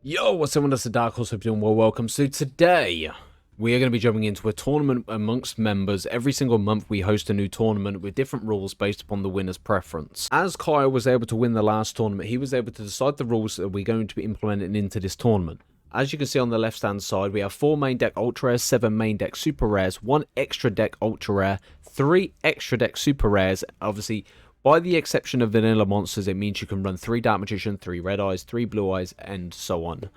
Yo, what's up? That's the Dark Horse. Hope you're doing well. Welcome. So today we are going to be jumping into a tournament amongst members. Every single month we host a new tournament with different rules based upon the winner's preference. As Kyle was able to win the last tournament, he was able to decide the rules that we're going to be implementing into this tournament. As you can see on the left hand side, we have 4 main deck ultra rares, 7 main deck super rares, 1 extra deck ultra rare, 3 extra deck super rares. Obviously, by the exception of vanilla monsters, it means you can run 3 Dark Magician, 3 Red Eyes, 3 Blue Eyes, and so on.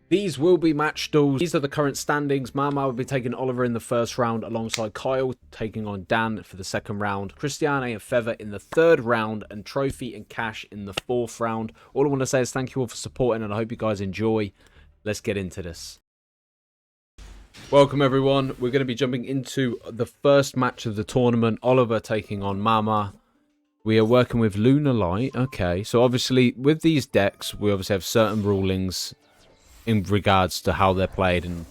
These will be match duels. These are the current standings. Mama will be taking Oliver in the first round, alongside Kyle taking on Dan for the second round, Christiane and Feather in the third round, and Trophy and Cash in the fourth round. All I want to say is thank you all for supporting, and I hope you guys enjoy. Let's get into this. Welcome everyone. We're going to be jumping into the first match of the tournament. Oliver taking on Mama. We are working with Lunar Light. Okay, so obviously with these decks, we obviously have certain rulings in regards to how they're played, and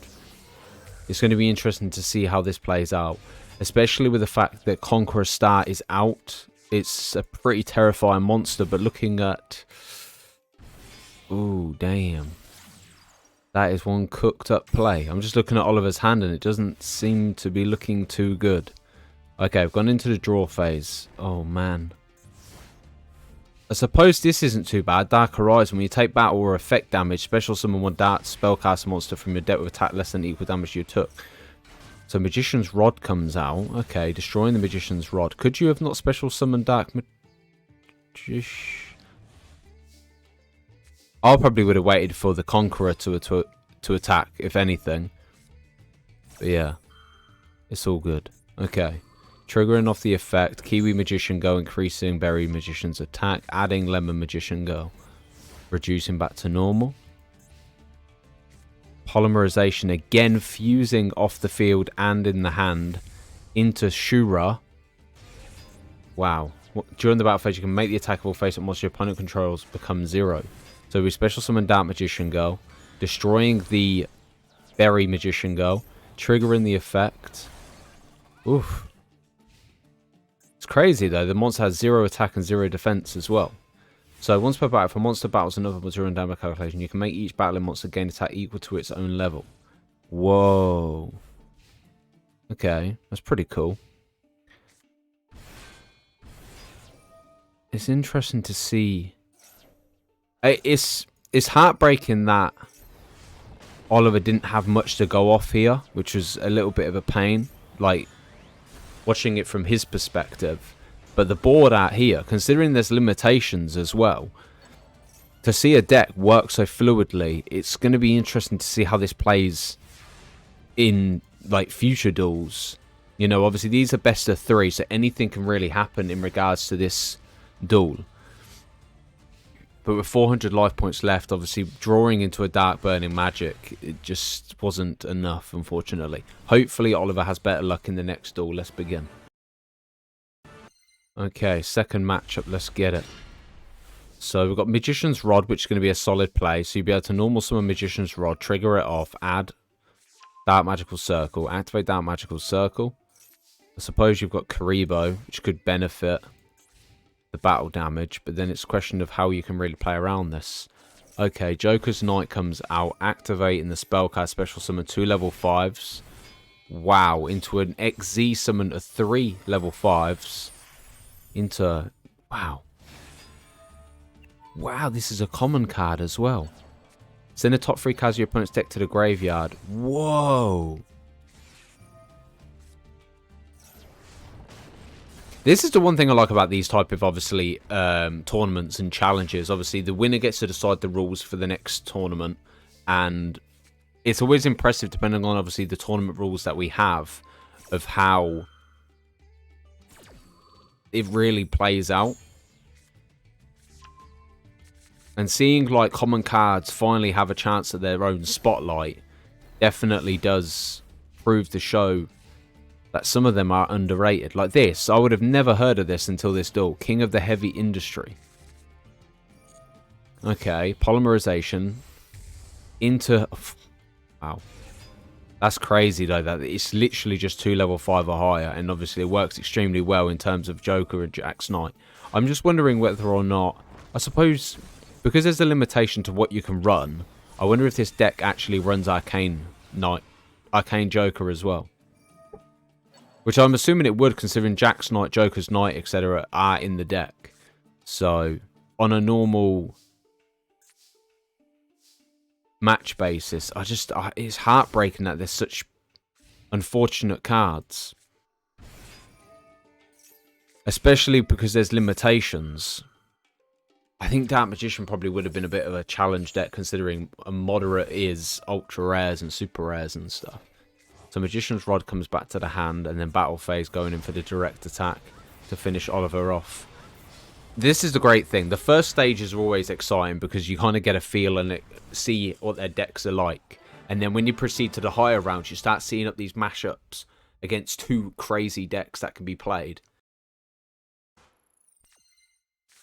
it's going to be interesting to see how this plays out, especially with the fact that Conqueror Star is out. It's a pretty terrifying monster, but looking at... Ooh, damn. That is one cooked up play. I'm just looking at Oliver's hand and it doesn't seem to be looking too good. Okay, I've gone into the draw phase. Oh, man. I suppose this isn't too bad. Dark Horizon, when you take battle or effect damage, special summon one dark spellcast monster from your deck with attack less than equal damage you took. So Magician's Rod comes out. Okay, destroying the Magician's Rod. Could you have not special summoned Dark Magician? I probably would have waited for the Conqueror to attack, if anything. But yeah, it's all good. Okay. Triggering off the effect, Kiwi Magician Go, increasing Berry Magician's attack, adding Lemon Magician Go, reducing back to normal. Polymerization, again fusing off the field and in the hand into Shura. Wow. During the battle phase, you can make the attackable face that monster your opponent controls become 0. So we special summon Dark Magician Go, destroying the Berry Magician Go, triggering the effect. Oof. It's crazy though, the monster has 0 attack and 0 defense as well. So once per battle, if a monster battles another monster during damage calculation, you can make each battling monster gain attack equal to its own level. Whoa. Okay, that's pretty cool. It's interesting to see. It's heartbreaking that Oliver didn't have much to go off here, which was a little bit of a pain. Like, watching it from his perspective, but the board out here, considering there's limitations as well, to see a deck work so fluidly, it's going to be interesting to see how this plays in like future duels. You know, obviously these are best of 3, so anything can really happen in regards to this duel. But with 400 life points left, obviously drawing into a Dark Burning Magic, it just wasn't enough, unfortunately. Hopefully Oliver has better luck in the next duel. Let's begin. Okay, second matchup. Let's get it. So we've got Magician's Rod, which is going to be a solid play. So you'll be able to normal summon Magician's Rod, trigger it off, add Dark Magical Circle, activate Dark Magical Circle. I suppose you've got Karibo, which could benefit the battle damage, but then it's a question of how you can really play around this. Okay, Joker's Knight comes out, activating the spellcast special summon 2 level 5s. Wow, into an XZ summon of 3 level 5s. Into... Wow. Wow, this is a common card as well. Send the top 3 cards of your opponent's deck to the graveyard. Whoa. This is the one thing I like about these type of, obviously, tournaments and challenges. Obviously, the winner gets to decide the rules for the next tournament. And it's always impressive, depending on, obviously, the tournament rules that we have, of how it really plays out. And seeing, like, common cards finally have a chance at their own spotlight definitely does prove to show that some of them are underrated. Like this, I would have never heard of this until this duel. King of the Heavy Industry. Okay, polymerization. Into... Wow. That's crazy though, that it's literally just 2 level 5 or higher, and obviously it works extremely well in terms of Joker and Jack's Knight. I'm just wondering whether or not... I suppose, because there's a limitation to what you can run, I wonder if this deck actually runs Arcane Knight, Arcane Joker as well. Which I'm assuming it would, considering Jack's Knight, Joker's Knight, etc. are in the deck. So, on a normal match basis, it's heartbreaking that there's such unfortunate cards. Especially because there's limitations. I think Dark Magician probably would have been a bit of a challenge deck, considering a moderate is ultra rares and super rares and stuff. So Magician's Rod comes back to the hand, and then Battle Phase going in for the direct attack to finish Oliver off. This is the great thing. The first stages are always exciting because you kind of get a feel and see what their decks are like. And then when you proceed to the higher rounds, you start seeing up these mashups against two crazy decks that can be played.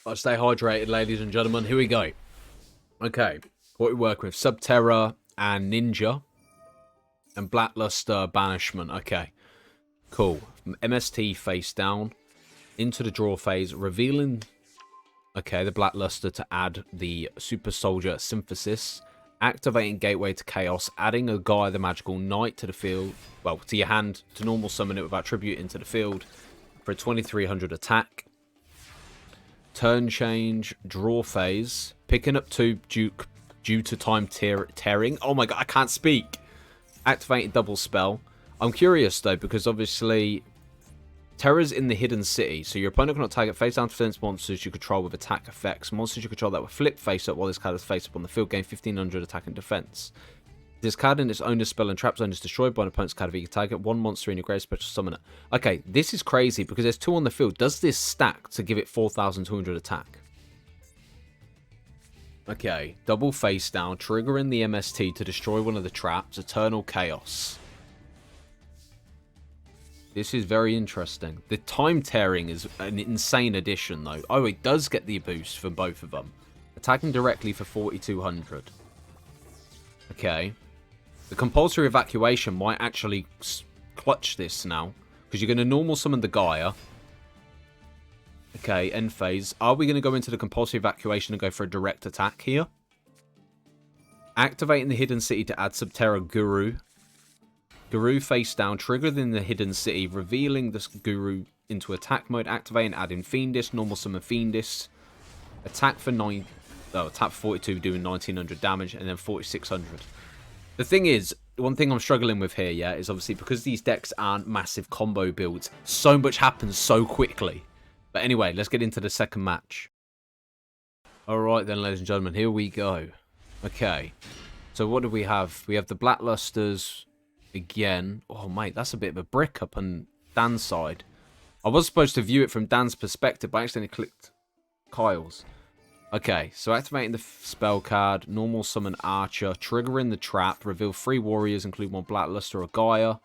I'll stay hydrated, ladies and gentlemen. Here we go. Okay, what we're working with. Subterra and Ninja. And Blackluster Banishment. Okay, cool. MST face down. Into the draw phase. Revealing, okay, the Blackluster to add the Super Soldier Synthesis. Activating Gateway to Chaos. Adding a Gaia the Magical Knight to the field. Well, to your hand. To normal summon it without tribute into the field. For a 2300 attack. Turn change. Draw phase. Picking up 2 due to time tearing. Oh my god, I can't speak. Activating double spell. I'm curious though, because obviously Terra's in the hidden city, so your opponent cannot target face down defense monsters you control with attack effects. Monsters you control that will flip face up while this card is face up on the field gain 1500 attack and defense. This card in its owner's spell and trap zone is destroyed by an opponent's card if you can target one monster in your grave special summon it. Okay, this is crazy because there's 2 on the field. Does this stack to give it 4200 attack? Okay, double face down, triggering the MST to destroy one of the traps, Eternal Chaos. This is very interesting. The time tearing is an insane addition though. Oh, it does get the boost for both of them. Attacking directly for 4200. Okay. The compulsory evacuation might actually clutch this now, because you're going to normal summon the Gaia. Okay, end phase. Are we going to go into the compulsory evacuation and go for a direct attack here? Activating the hidden city to add Subterra Guru. Guru face down, triggered in the hidden city, revealing this Guru into attack mode, activating, adding Fiendish, normal summon Fiendish. Attack for 42 doing 1900 damage, and then 4600. The thing is, one thing I'm struggling with here, yeah, is obviously because these decks aren't massive combo builds, so much happens so quickly. But anyway, let's get into the second match. Alright then, ladies and gentlemen, here we go. Okay, so what do we have? We have the Blacklusters again. Oh, mate, that's a bit of a brick up on Dan's side. I was supposed to view it from Dan's perspective, but I accidentally clicked Kyle's. Okay, so activating the spell card, normal summon Archer, triggering the trap, reveal 3 warriors, include 1 Blackluster or Gaia.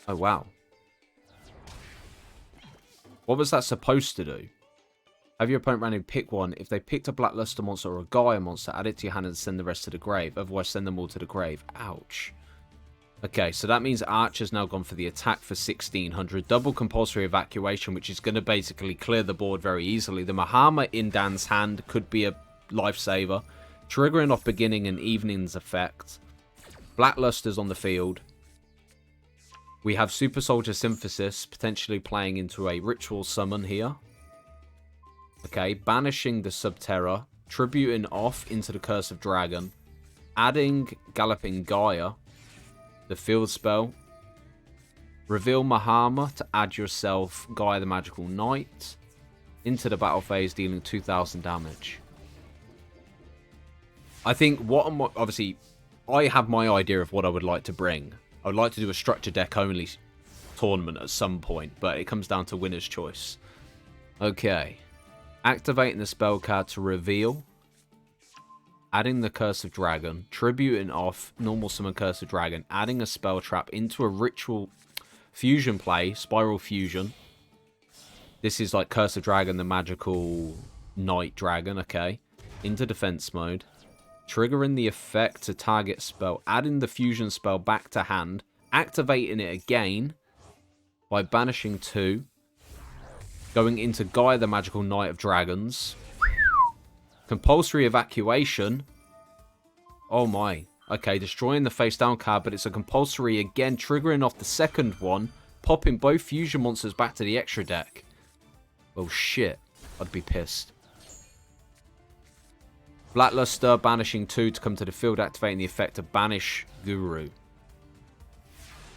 Oh, wow. What was that supposed to do? Have your opponent randomly pick one. If they picked a Blackluster monster or a Gaia monster, add it to your hand and send the rest to the grave. Otherwise, send them all to the grave. Ouch. Okay, so that means Archer's now gone for the attack for 1600. Double compulsory evacuation, which is going to basically clear the board very easily. The Mahama in Dan's hand could be a lifesaver. Triggering off beginning and evening's effect. Blackluster's on the field. We have Super Soldier Synthesis potentially playing into a ritual summon here. Okay, banishing the Subterra. Tributing off into the Curse of Dragon. Adding Galloping Gaia. The field spell. Reveal Mahama to add yourself Gaia the Magical Knight. Into the battle phase, dealing 2000 damage. I think obviously, I have my idea of what I would like to bring. I would like to do a structure deck only tournament at some point, but it comes down to winner's choice. Okay. Activating the spell card to reveal. Adding the Curse of Dragon. Tributing off normal summon Curse of Dragon. Adding a spell trap into a ritual fusion play. Spiral Fusion. This is like Curse of Dragon, the magical Knight Dragon. Okay. Into defense mode. Triggering the effect to target spell. Adding the fusion spell back to hand. Activating it again by banishing 2. Going into Gaia the Magical Knight of Dragons. Compulsory evacuation. Oh my. Okay, destroying the face down card, but it's a compulsory again, triggering off the second one, popping both fusion monsters back to the extra deck. Oh shit. I'd be pissed. Blackluster, banishing 2 to come to the field, activating the effect to banish Guru.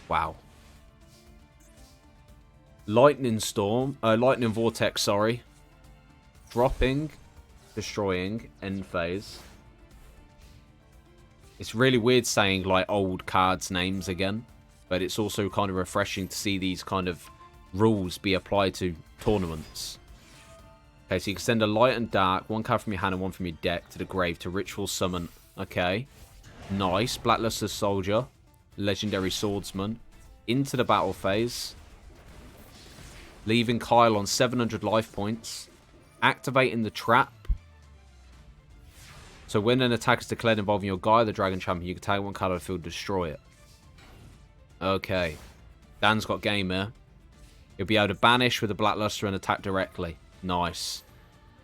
Wow. Lightning Vortex, sorry. Dropping, destroying, end phase. It's really weird saying, like, old cards' names again. But it's also kind of refreshing to see these kind of rules be applied to tournaments. Okay, so you can send a light and dark, 1 card from your hand and 1 from your deck to the grave to ritual summon. Okay. Nice. Blackluster Soldier. Legendary Swordsman. Into the battle phase. Leaving Kyle on 700 life points. Activating the trap. So when an attack is declared involving your guy, the Dragon Champion, you can take 1 card out of the field and destroy it. Okay. Dan's got game here. You'll be able to banish with the Blackluster and attack directly. Nice.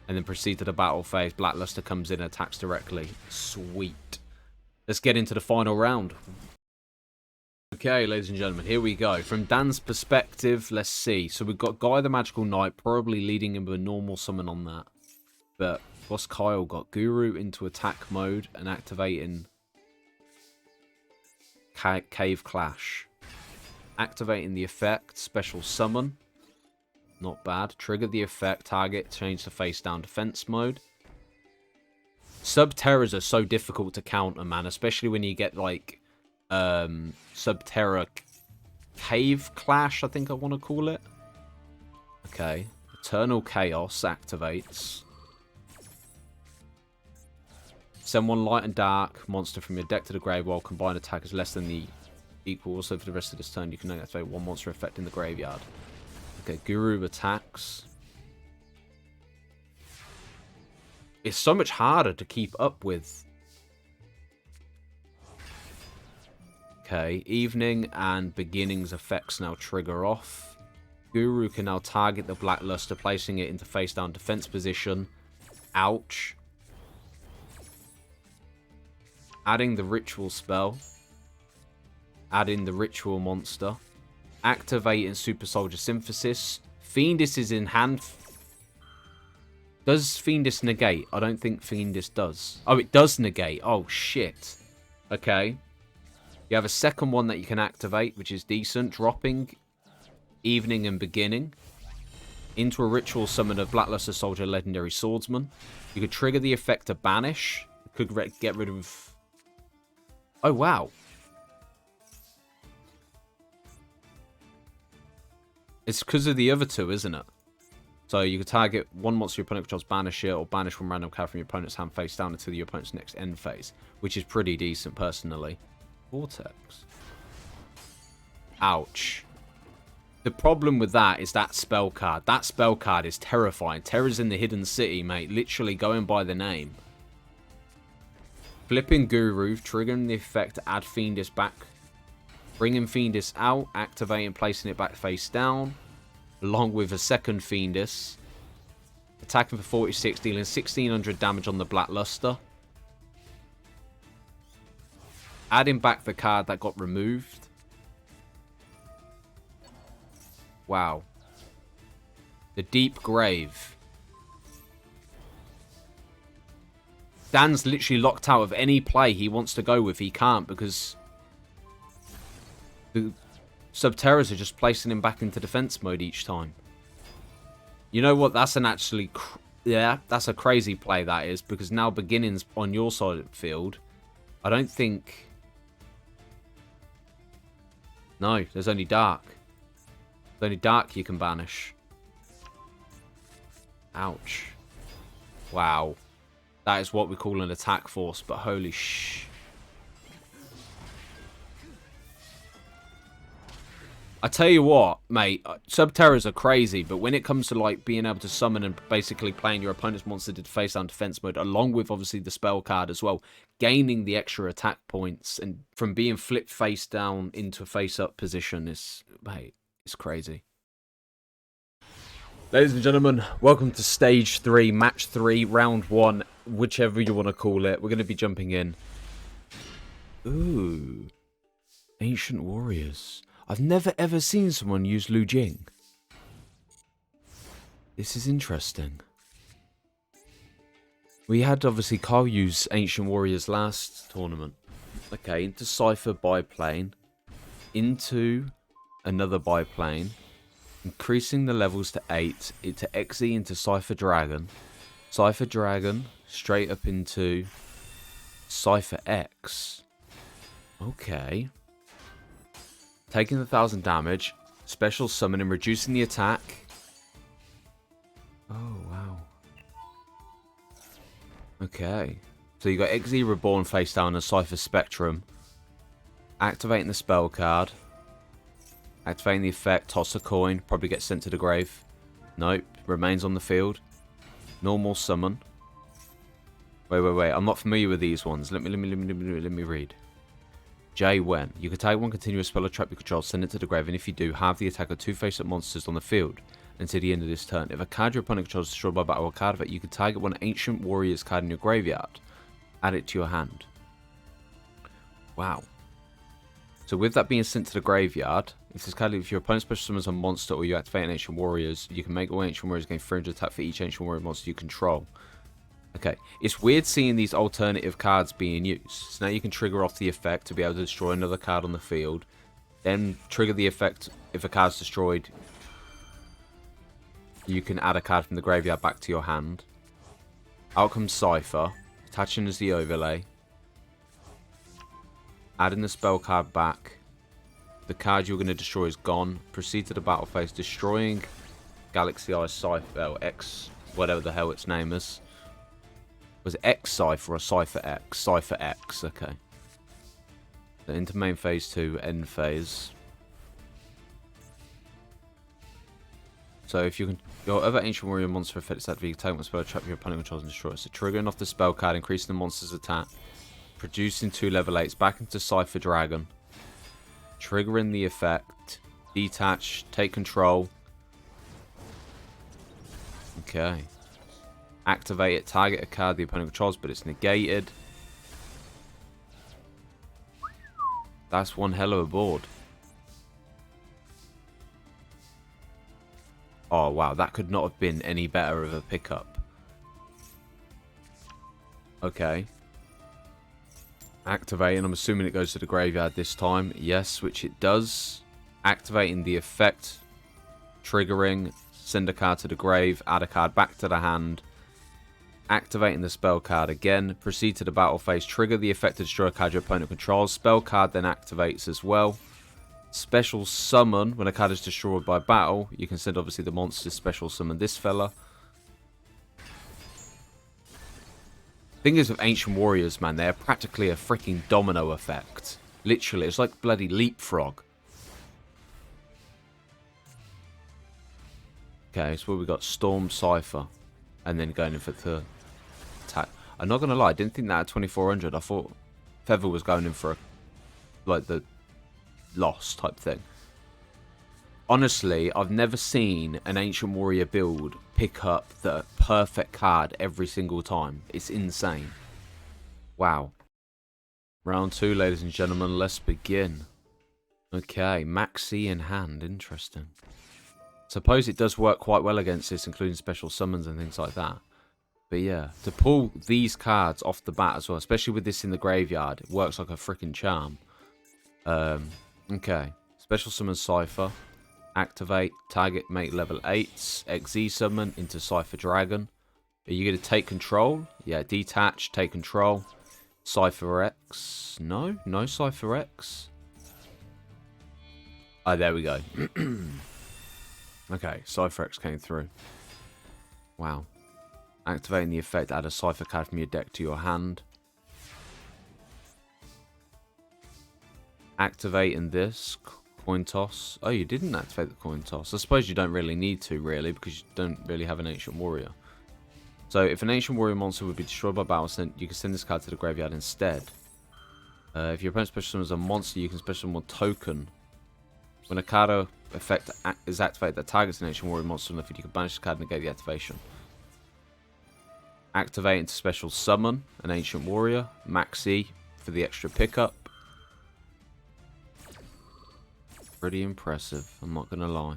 And then proceed to the battle phase. Blackluster comes in and attacks directly. Sweet. Let's get into the final round. Okay, ladies and gentlemen, here we go. From Dan's perspective, let's see. So we've got Guy the Magical Knight, probably leading him with a normal summon on that. But what's Kyle got? Guru into attack mode and activating Cave Clash. Activating the effect, special summon. Not bad. Trigger the effect, target, change to face down defense mode. Subterrors are so difficult to counter, man. Especially when you get, like, Subterra Cave Clash, I think I want to call it. Okay. Eternal Chaos activates. Send 1 light and dark monster from your deck to the grave while combined attack is less than the equal. Also, for the rest of this turn, you can activate 1 monster effect in the graveyard. Okay, Guru attacks. It's so much harder to keep up with. Okay, evening and beginning's effects now trigger off. Guru can now target the Blackluster, placing it into face down defense position. Ouch. Adding the ritual spell. Adding the ritual monster. Activating Super Soldier Synthesis. Fiendus is in hand. Does Fiendus negate? I don't think Fiendus does. Oh, it does negate. Oh, shit. Okay. You have a second one that you can activate, which is decent. Dropping Evening and Beginning into a ritual summon of Blackluster Soldier Legendary Swordsman. You could trigger the effect to banish. You could get rid of... Oh, wow. It's because of the other 2, isn't it? So you could target 1 monster your opponent controls, banish it, or banish 1 random card from your opponent's hand face down until your opponent's next end phase, which is pretty decent, personally. Vortex. Ouch. The problem with that is that spell card. That spell card is terrifying. Terror's in the Hidden City, mate. Literally going by the name. Flipping Guru, triggering the effect to add Fiendus back. Bringing Fiendus out, activating, placing it back face down. Along with a second Fiendus. Attacking for 46, dealing 1600 damage on the Blackluster. Adding back the card that got removed. Wow. The Deep Grave. Dan's literally locked out of any play he wants to go with. He can't because the Subterrors are just placing him back into defense mode each time. You know what? That's an actually... yeah, that's a crazy play, that is. Because now Beginning's on your side of the field. I don't think... No, there's only Dark. There's only Dark you can banish. Ouch. Wow. That is what we call an attack force, but holy sh... I tell you what, mate, Subterrors are crazy, but when it comes to, like, being able to summon and basically playing your opponent's monster to face down defense mode, along with, obviously, the spell card as well, gaining the extra attack points, and from being flipped face down into a face-up position is, mate, it's crazy. Ladies and gentlemen, welcome to Stage 3, Match 3, Round 1, whichever you want to call it. We're going to be jumping in. Ooh. Ancient Warriors. I've never ever seen someone use Lu Jing. This is interesting. We had obviously Kyle use Ancient Warriors last tournament. Okay, into Cypher biplane. Into another biplane. Increasing the levels to 8. Into XE into Cypher Dragon. Cypher Dragon straight up into Cypher X. Okay. Taking the 1000 damage. Special summon and reducing the attack. Oh, wow. Okay. So you got XE Reborn face down and Cypher Spectrum. Activating the spell card. Activating the effect. Toss a coin. Probably gets sent to the grave. Nope. Remains on the field. Normal summon. Wait. I'm not familiar with these ones. Let me read. J when. You can tag one continuous spell or trap you control, send it to the grave, and if you do, have the attack of 2 face-up monsters on the field until the end of this turn. If a card your opponent controls is destroyed by battle or card effect, you can target one Ancient Warriors card in your graveyard. Add it to your hand. Wow. So with that being sent to the graveyard, if your opponent special summons a monster or you activate an Ancient Warriors, you can make all Ancient Warriors gain 300 attack for each Ancient Warrior monster you control. Okay, it's weird seeing these alternative cards being used. So now you can trigger off the effect to be able to destroy another card on the field. Then trigger the effect if a card's destroyed. You can add a card from the graveyard back to your hand. Out comes Cypher, attaching as the overlay. Adding the spell card back. The card you're going to destroy is gone. Proceed to the battle phase, destroying Galaxy Eye Cypher, or X, whatever the hell its name is. Was it X Cypher or Cypher X? Cypher X, okay. So into main phase 2, end phase. So if you can, your other Ancient Warrior monster effect is activated, you can take one spell, trap your opponent controls and destroy it. So triggering off the spell card, increasing the monster's attack, producing 2 level 8s back into Cypher Dragon, triggering the effect, detach, take control. Okay. Activate it, target a card the opponent controls, but it's negated. That's one hell of a board. Oh, wow. That could not have been any better of a pickup. Okay. Activating. I'm assuming it goes to the graveyard this time. Yes, which it does. Activating the effect. Triggering. Send a card to the grave. Add a card back to the hand. Activating the spell card again. Proceed to the battle phase. Trigger the effect to destroy a card your opponent controls. Spell card then activates as well. Special summon. When a card is destroyed by battle, you can send obviously the monster special summon this fella. Thing is with Ancient Warriors, man, they're practically a freaking domino effect. Literally, it's like bloody leapfrog. Okay, so we got Storm Cypher. And then going in for the attack. I'm not going to lie, I didn't think that at 2400. I thought Feather was going in for like the loss type thing. Honestly, I've never seen an Ancient Warrior build pick up the perfect card every single time. It's insane. Wow. Round 2, ladies and gentlemen. Let's begin. Okay, Maxi in hand. Interesting. Suppose it does work quite well against this, including special summons and things like that. But yeah, to pull these cards off the bat as well, especially with this in the graveyard, it works like a freaking charm. Okay, special summon Cypher. Activate, target, make level 8s, XZ summon into Cypher Dragon. Are you going to take control? Yeah, detach, take control. Cypher X. No Cypher X. Oh, there we go. Okay, Cypher X came through. Wow. Activating the effect, add a Cypher card from your deck to your hand. Activating this. Coin toss. Oh, you didn't activate the coin toss. I suppose you don't really need to, really, because you don't really have an Ancient Warrior. So, if an Ancient Warrior monster would be destroyed by battle, you can send this card to the graveyard instead. If your opponent special summons a monster, you can special summon a token. When a card effect is activated that targets an Ancient Warrior monster on the field, you can banish the card and negate the activation. Activate into special summon an Ancient Warrior. Maxi for the extra pickup. Pretty impressive, I'm not gonna lie.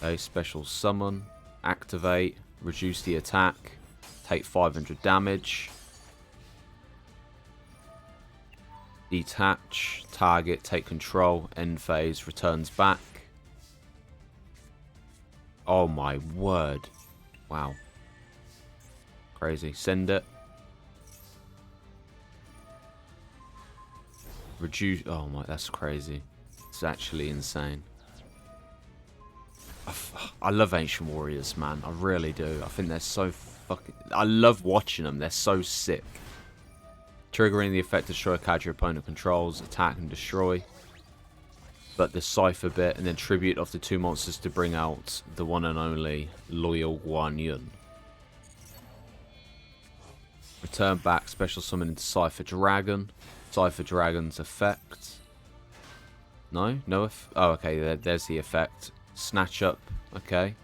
A special summon, activate, reduce the attack, take 500 damage. Detach, target, take control, end phase, returns back. Oh my word. Wow. Crazy. Send it. Reduce. Oh my, that's crazy. It's actually insane. I love Ancient Warriors, man. I really do. I think they're so fucking... I love watching them. They're so sick. Triggering the effect, destroy a card your opponent controls, attack and destroy. But the Cypher bit, and then tribute of the 2 monsters to bring out the one and only Loyal Guan Yun. Return back, special summon into Cypher Dragon. Cypher Dragon's effect. No? No? Oh, okay, there's the effect. Snatch up, okay.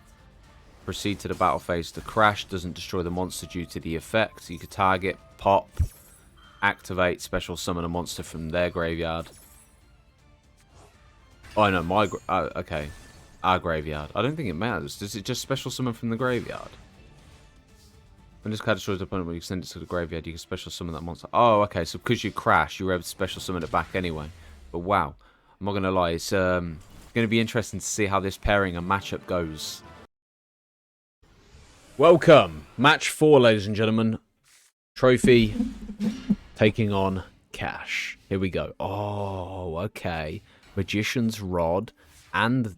Proceed to the battle phase to crash, doesn't destroy the monster due to the effect. You could target, pop, activate, special summon a monster from their graveyard. Oh no, okay. Our graveyard. I don't think it matters. Does it just special summon from the graveyard? When this card destroys the opponent, when you send it to the graveyard, you can special summon that monster. Oh, okay, so because you crash, you were able to special summon it back anyway. But wow, I'm not going to lie, it's going to be interesting to see how this pairing and matchup goes. Welcome! Match 4, ladies and gentlemen. Trophy taking on Cash. Here we go. Oh, okay. Magician's Rod and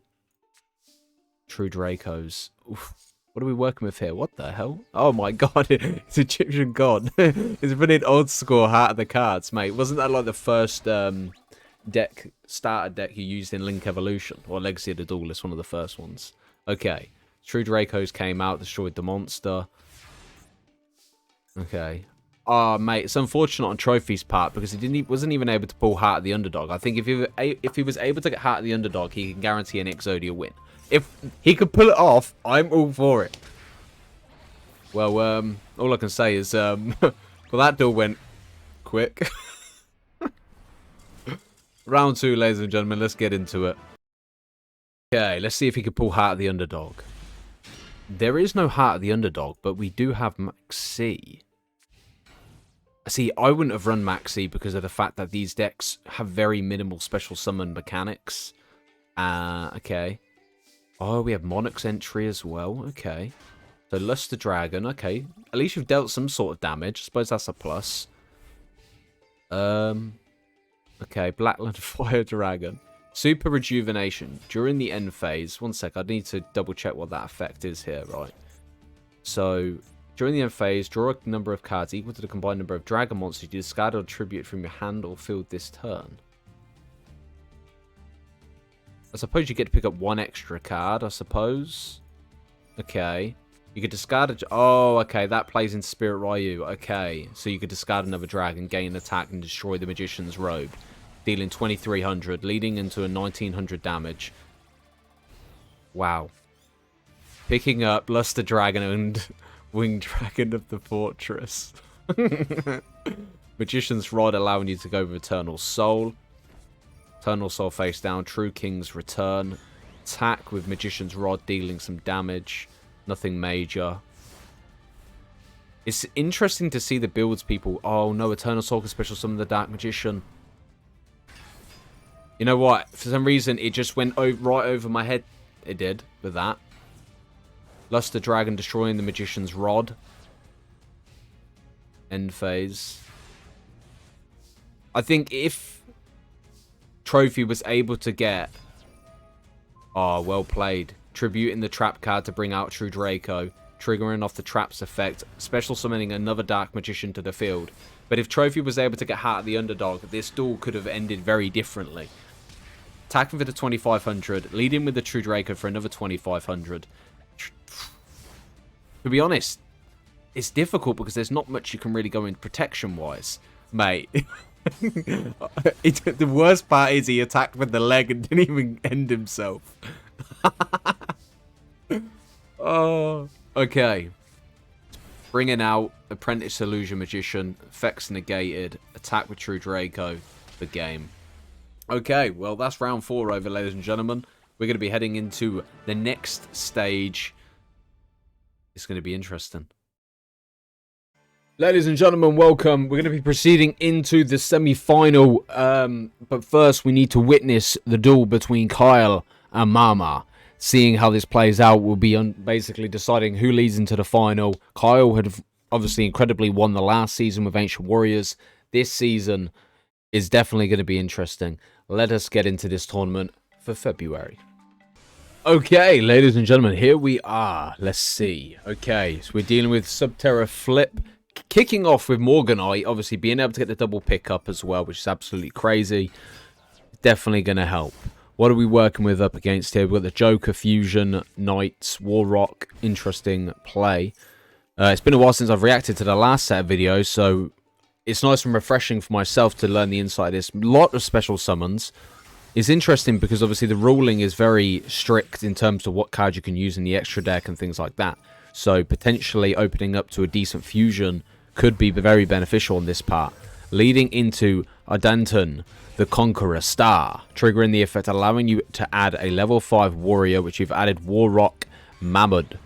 True Dracos. Oof. What are we working with here? What the hell? Oh my god, it's Egyptian god. It's a brilliant old school Heart of the Cards, mate. Wasn't that like the first starter deck you used in Link Evolution? Or Legacy of the Duelist, one of the first ones. Okay. True Dracos came out, destroyed the monster. Okay. Oh, mate, it's unfortunate on Trophy's part because he wasn't even able to pull Heart of the Underdog. I think if he was able to get Heart of the Underdog, he can guarantee an Exodia win. If he could pull it off, I'm all for it. Well, all I can say is, well, that duel went quick. Round 2, ladies and gentlemen, let's get into it. Okay, let's see if he could pull Heart of the Underdog. There is no Heart of the Underdog, but we do have Maxi. See, I wouldn't have run Maxi because of the fact that these decks have very minimal special summon mechanics. Okay. Oh, we have Monarch's entry as well. Okay. So, Luster Dragon. Okay. At least you've dealt some sort of damage. I suppose that's a plus. Okay. Blackland Fire Dragon. Super Rejuvenation. During the end phase. One sec. I need to double check what that effect is here, right? So, during the end phase, draw a number of cards equal to the combined number of dragon monsters you discard or tribute from your hand or field this turn. I suppose you get to pick up one extra card, I suppose. Okay. You could discard a... Oh, okay. That plays into Spirit Ryu. Okay. So you could discard another dragon, gain attack, and destroy the Magician's Robe. Dealing 2,300, leading into a 1,900 damage. Wow. Picking up Luster Dragon and Winged Dragon of the Fortress. Magician's Rod allowing you to go with Eternal Soul. Eternal Soul face down. True King's Return. Attack with Magician's Rod, dealing some damage. Nothing major. It's interesting to see the builds people... Oh no, Eternal Soul can special summon the Dark Magician. You know what? For some reason, it just went right over my head. It did, with that. Luster Dragon destroying the Magician's Rod. End phase. I think if Trophy was able to get... Oh, well played. Tributing the trap card to bring out True Draco. Triggering off the traps effect. Special summoning another Dark Magician to the field. But if Trophy was able to get Heart of the Underdog, this duel could have ended very differently. Attacking for the 2,500. Leading with the True Draco for another 2,500. To be honest, it's difficult because there's not much you can really go in protection-wise. Mate. The worst part is he attacked with the leg and didn't even end himself. Oh, okay. Bringing out Apprentice Illusion Magician. Effects negated. Attack with True Draco. The game. Okay, well, that's round 4 over, ladies and gentlemen. We're going to be heading into the next stage. It's going to be interesting. Ladies and gentlemen, welcome. We're going to be proceeding into the semi-final. But first, we need to witness the duel between Kyle and Mama. Seeing how this plays out, we'll be basically deciding who leads into the final. Kyle had obviously incredibly won the last season with Ancient Warriors. This season is definitely going to be interesting. Let us get into this tournament for February. Okay, ladies and gentlemen, here we are. Let's see. Okay, so we're dealing with Subterra Flip. Kicking off with Morganite, obviously being able to get the double pickup as well, which is absolutely crazy. Definitely going to help. What are we working with up against here? We've got the Joker, Fusion, Knights, Warrock. Interesting play. It's been a while since I've reacted to the last set of videos, so it's nice and refreshing for myself to learn the inside of this. A lot of special summons. It's interesting because obviously the ruling is very strict in terms of what cards you can use in the extra deck and things like that. So potentially opening up to a decent fusion could be very beneficial on this part. Leading into Adanton, the Conqueror Star, triggering the effect allowing you to add a level 5 warrior, which you've added Warrock Mahmud,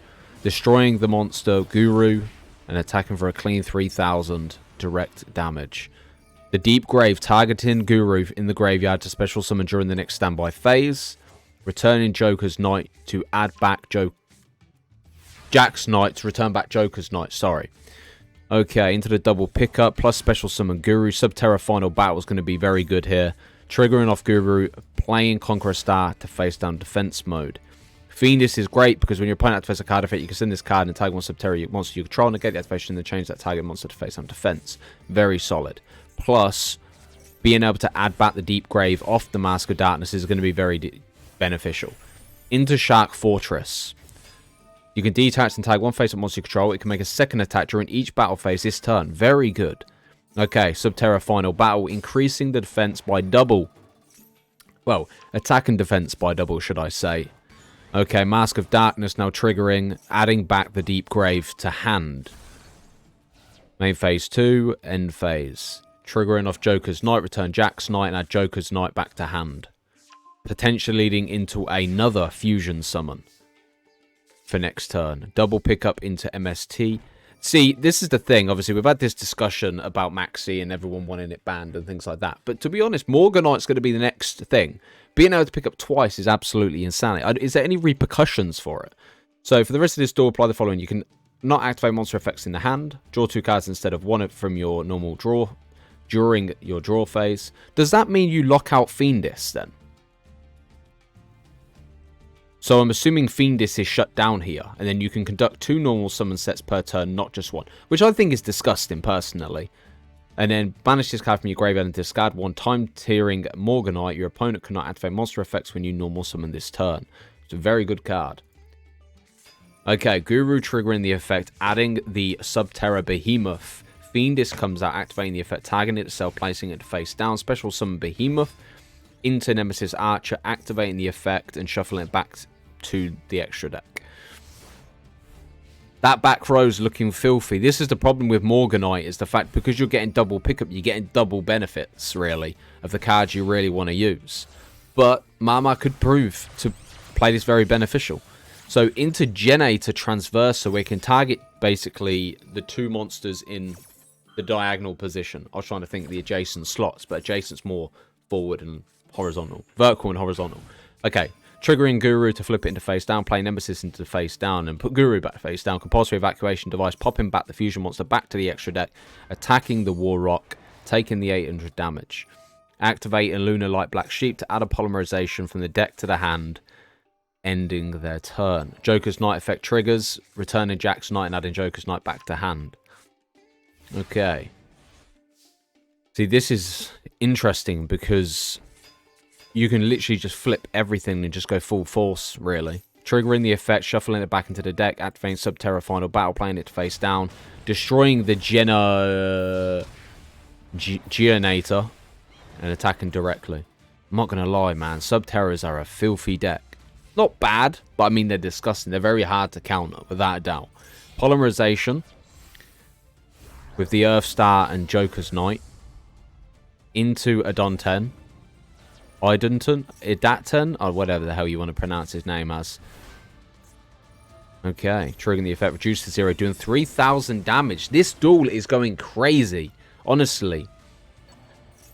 destroying the monster Guru and attacking for a clean 3000 direct damage. The Deep Grave, targeting Guru in the graveyard to special summon during the next standby phase. Returning Joker's Knight to add back Jack's Knight to return back Joker's Knight, sorry. Okay, into the double pickup, plus special summon Guru. Subterra Final Battle is going to be very good here. Triggering off Guru, playing Conqueror Star to face down defense mode. Fiendus is great because when your opponent activates a card effect, you can send this card and tag one Subterra monster you control, negate the activation, and then change that target monster to face down defense. Very solid. Plus, being able to add back the Deep Grave off the Mask of Darkness is going to be very beneficial. Into Shark Fortress. You can detach and tag one face-up monster you control. It can make a second attack during each battle phase this turn. Very good. Okay, Subterra Final Battle, increasing the defense by double. Well, attack and defense by double, should I say. Okay, Mask of Darkness now triggering, adding back the Deep Grave to hand. Main phase 2, end phase. Triggering off Joker's Knight, return Jack's Knight, and add Joker's Knight back to hand. Potentially leading into another fusion summon for next turn. Double pickup into MST. See, this is the thing. Obviously, we've had this discussion about Maxi and everyone wanting it banned and things like that. But to be honest, Morganite's going to be the next thing. Being able to pick up twice is absolutely insane. Is there any repercussions for it? So for the rest of this duel, apply the following. You can not activate monster effects in the hand. Draw 2 cards instead of 1 from your normal draw during your draw phase. Does that mean you lock out Fiendus then? So I'm assuming Fiendus is shut down here, and then you can conduct 2 normal summon sets per turn, not just 1, which I think is disgusting personally. And then banish this card from your graveyard and discard 1 time-tiering Morganite. Your opponent cannot activate monster effects when you normal summon this turn. It's a very good card. Okay, Guru triggering the effect, adding the Subterra Behemoth. Fiendus comes out, activating the effect, tagging it itself, placing it face down. Special summon Behemoth into Nemesis Archer, activating the effect and shuffling it back to the extra deck. That back row's looking filthy. This is the problem with Morganite, is the fact because you're getting double pickup, you're getting double benefits, really, of the cards you really want to use. But Mama could prove to play this very beneficial. So into Generator Transversa, we can target basically the 2 monsters in the diagonal position. I was trying to think of the adjacent slots, but adjacent's more forward and horizontal. Vertical and horizontal. Okay. Triggering Guru to flip it into face down, play Nemesis into face down, and put Guru back to face down. Compulsory evacuation device, popping back the fusion monster back to the extra deck, attacking the Warrock, taking the 800 damage. Activating Lunar Light Black Sheep to add a polymerization from the deck to the hand, ending their turn. Joker's Knight effect triggers, returning Jack's Knight and adding Joker's Knight back to hand. Okay. See, this is interesting because you can literally just flip everything and just go full force, really. Triggering the effect, shuffling it back into the deck, activating Subterra Final Battle, playing it to face down, destroying the Geonator, and attacking directly. I'm not going to lie, man. Subterras are a filthy deck. Not bad, but I mean, they're disgusting. They're very hard to counter, without a doubt. Polymerization with the Earth Star and Joker's Knight into a Don 10. Idaten, or whatever the hell you want to pronounce his name as. Okay, triggering the effect, reduced to 0, doing 3,000 damage. This duel is going crazy, honestly.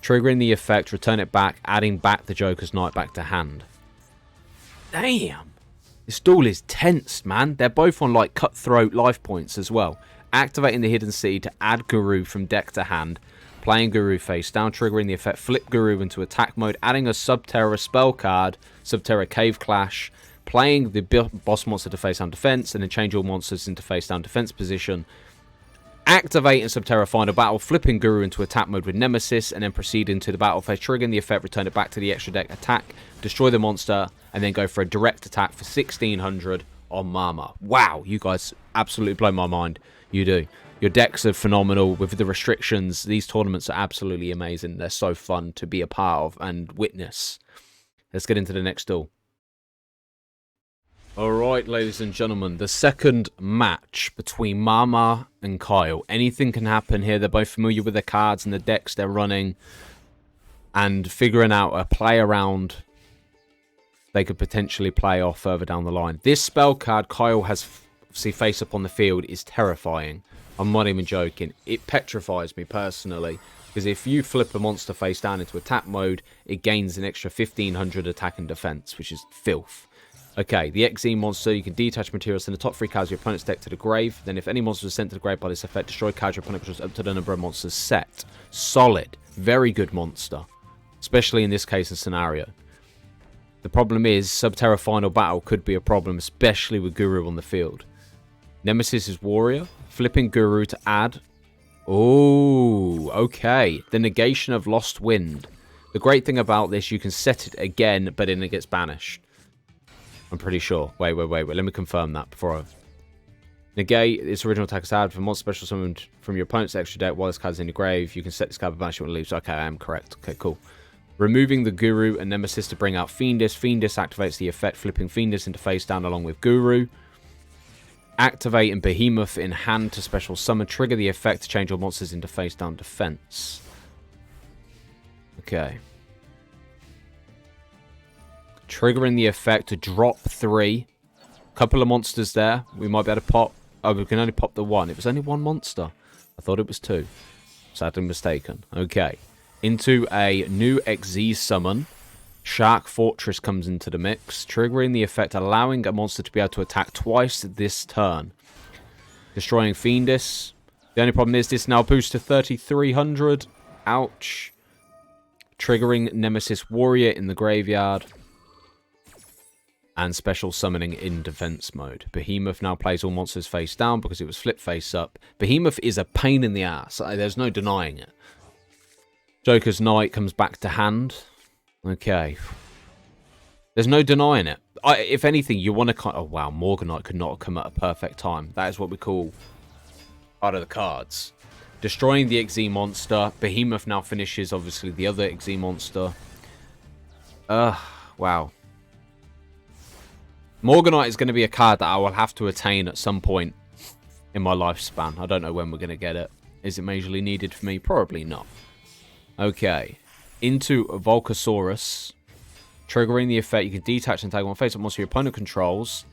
Triggering the effect, return it back, adding back the Joker's Knight back to hand. Damn. This duel is tense, man. They're both on, like, cutthroat life points as well. Activating the Hidden City to add Guru from deck to hand. Playing Guru face down, triggering the effect, flip Guru into attack mode, adding a Subterra spell card, Subterra Cave Clash, playing the boss monster to face down defense, and then change all monsters into face down defense position. Activating Subterra Final Battle, flipping Guru into attack mode with Nemesis, and then proceeding to the battle phase, triggering the effect, return it back to the extra deck, attack, destroy the monster, and then go for a direct attack for 1,600 on Mama. Wow, you guys absolutely blow my mind. You do. Your decks are phenomenal. With the restrictions, these tournaments are absolutely amazing. They're so fun to be a part of and witness. Let's get into the next duel. Alright, ladies and gentlemen, the second match between Mama and Kyle. Anything can happen here. They're both familiar with the cards and the decks they're running, and figuring out a play around they could potentially play off further down the line. This spell card Kyle has face up on the field is terrifying. I'm not even joking. It petrifies me personally, because if you flip a monster face down into attack mode, it gains an extra 1,500 attack and defense, which is filth. Okay, the XZ monster, you can detach materials from the top 3 cards of your opponent's deck to the grave. Then if any monster is sent to the grave by this effect, destroy cards your opponent controls up to the number of monsters set. Solid. Very good monster. Especially in this case and scenario. The problem is, Subterra Final Battle could be a problem, especially with Guru on the field. Nemesis is Warrior. Flipping Guru to add. Oh, okay. The negation of Lost Wind. The great thing about this, you can set it again, but then it gets banished. I'm pretty sure. Wait. Let me confirm that before I... Negate its original attack is added for monster special summoned from your opponent's extra deck while this card is in your grave. You can set this card to banish it when it leaves. Okay, I am correct. Okay, cool. Removing the Guru and Nemesis to bring out Fiendus. Fiendus activates the effect, flipping Fiendus into face down along with Guru. Activating Behemoth in hand to special summon. Trigger the effect to change all monsters into face down defense. Okay. Triggering the effect to drop 3. Couple of monsters there. We might be able to pop... Oh, we can only pop the 1. It was only 1 monster. I thought it was 2. Sadly mistaken. Okay. Into a new XZ summon. Shark Fortress comes into the mix. Triggering the effect, allowing a monster to be able to attack twice this turn. Destroying Fiendus. The only problem is this now boosts to 3,300. Ouch. Triggering Nemesis Warrior in the graveyard. And special summoning in defense mode. Behemoth now plays all monsters face down because it was flip face up. Behemoth is a pain in the ass. There's no denying it. Joker's Knight comes back to hand. Okay. There's no denying it. If anything, you want to... Oh, wow. Morganite could not have come at a perfect time. That is what we call part of the cards. Destroying the XZ monster. Behemoth now finishes, obviously, the other XZ monster. Wow. Morganite is going to be a card that I will have to attain at some point in my lifespan. I don't know when we're going to get it. Is it majorly needed for me? Probably not. Okay. Into Volcasaurus. Triggering the effect, you can detach and tag one face up monster your opponent controls.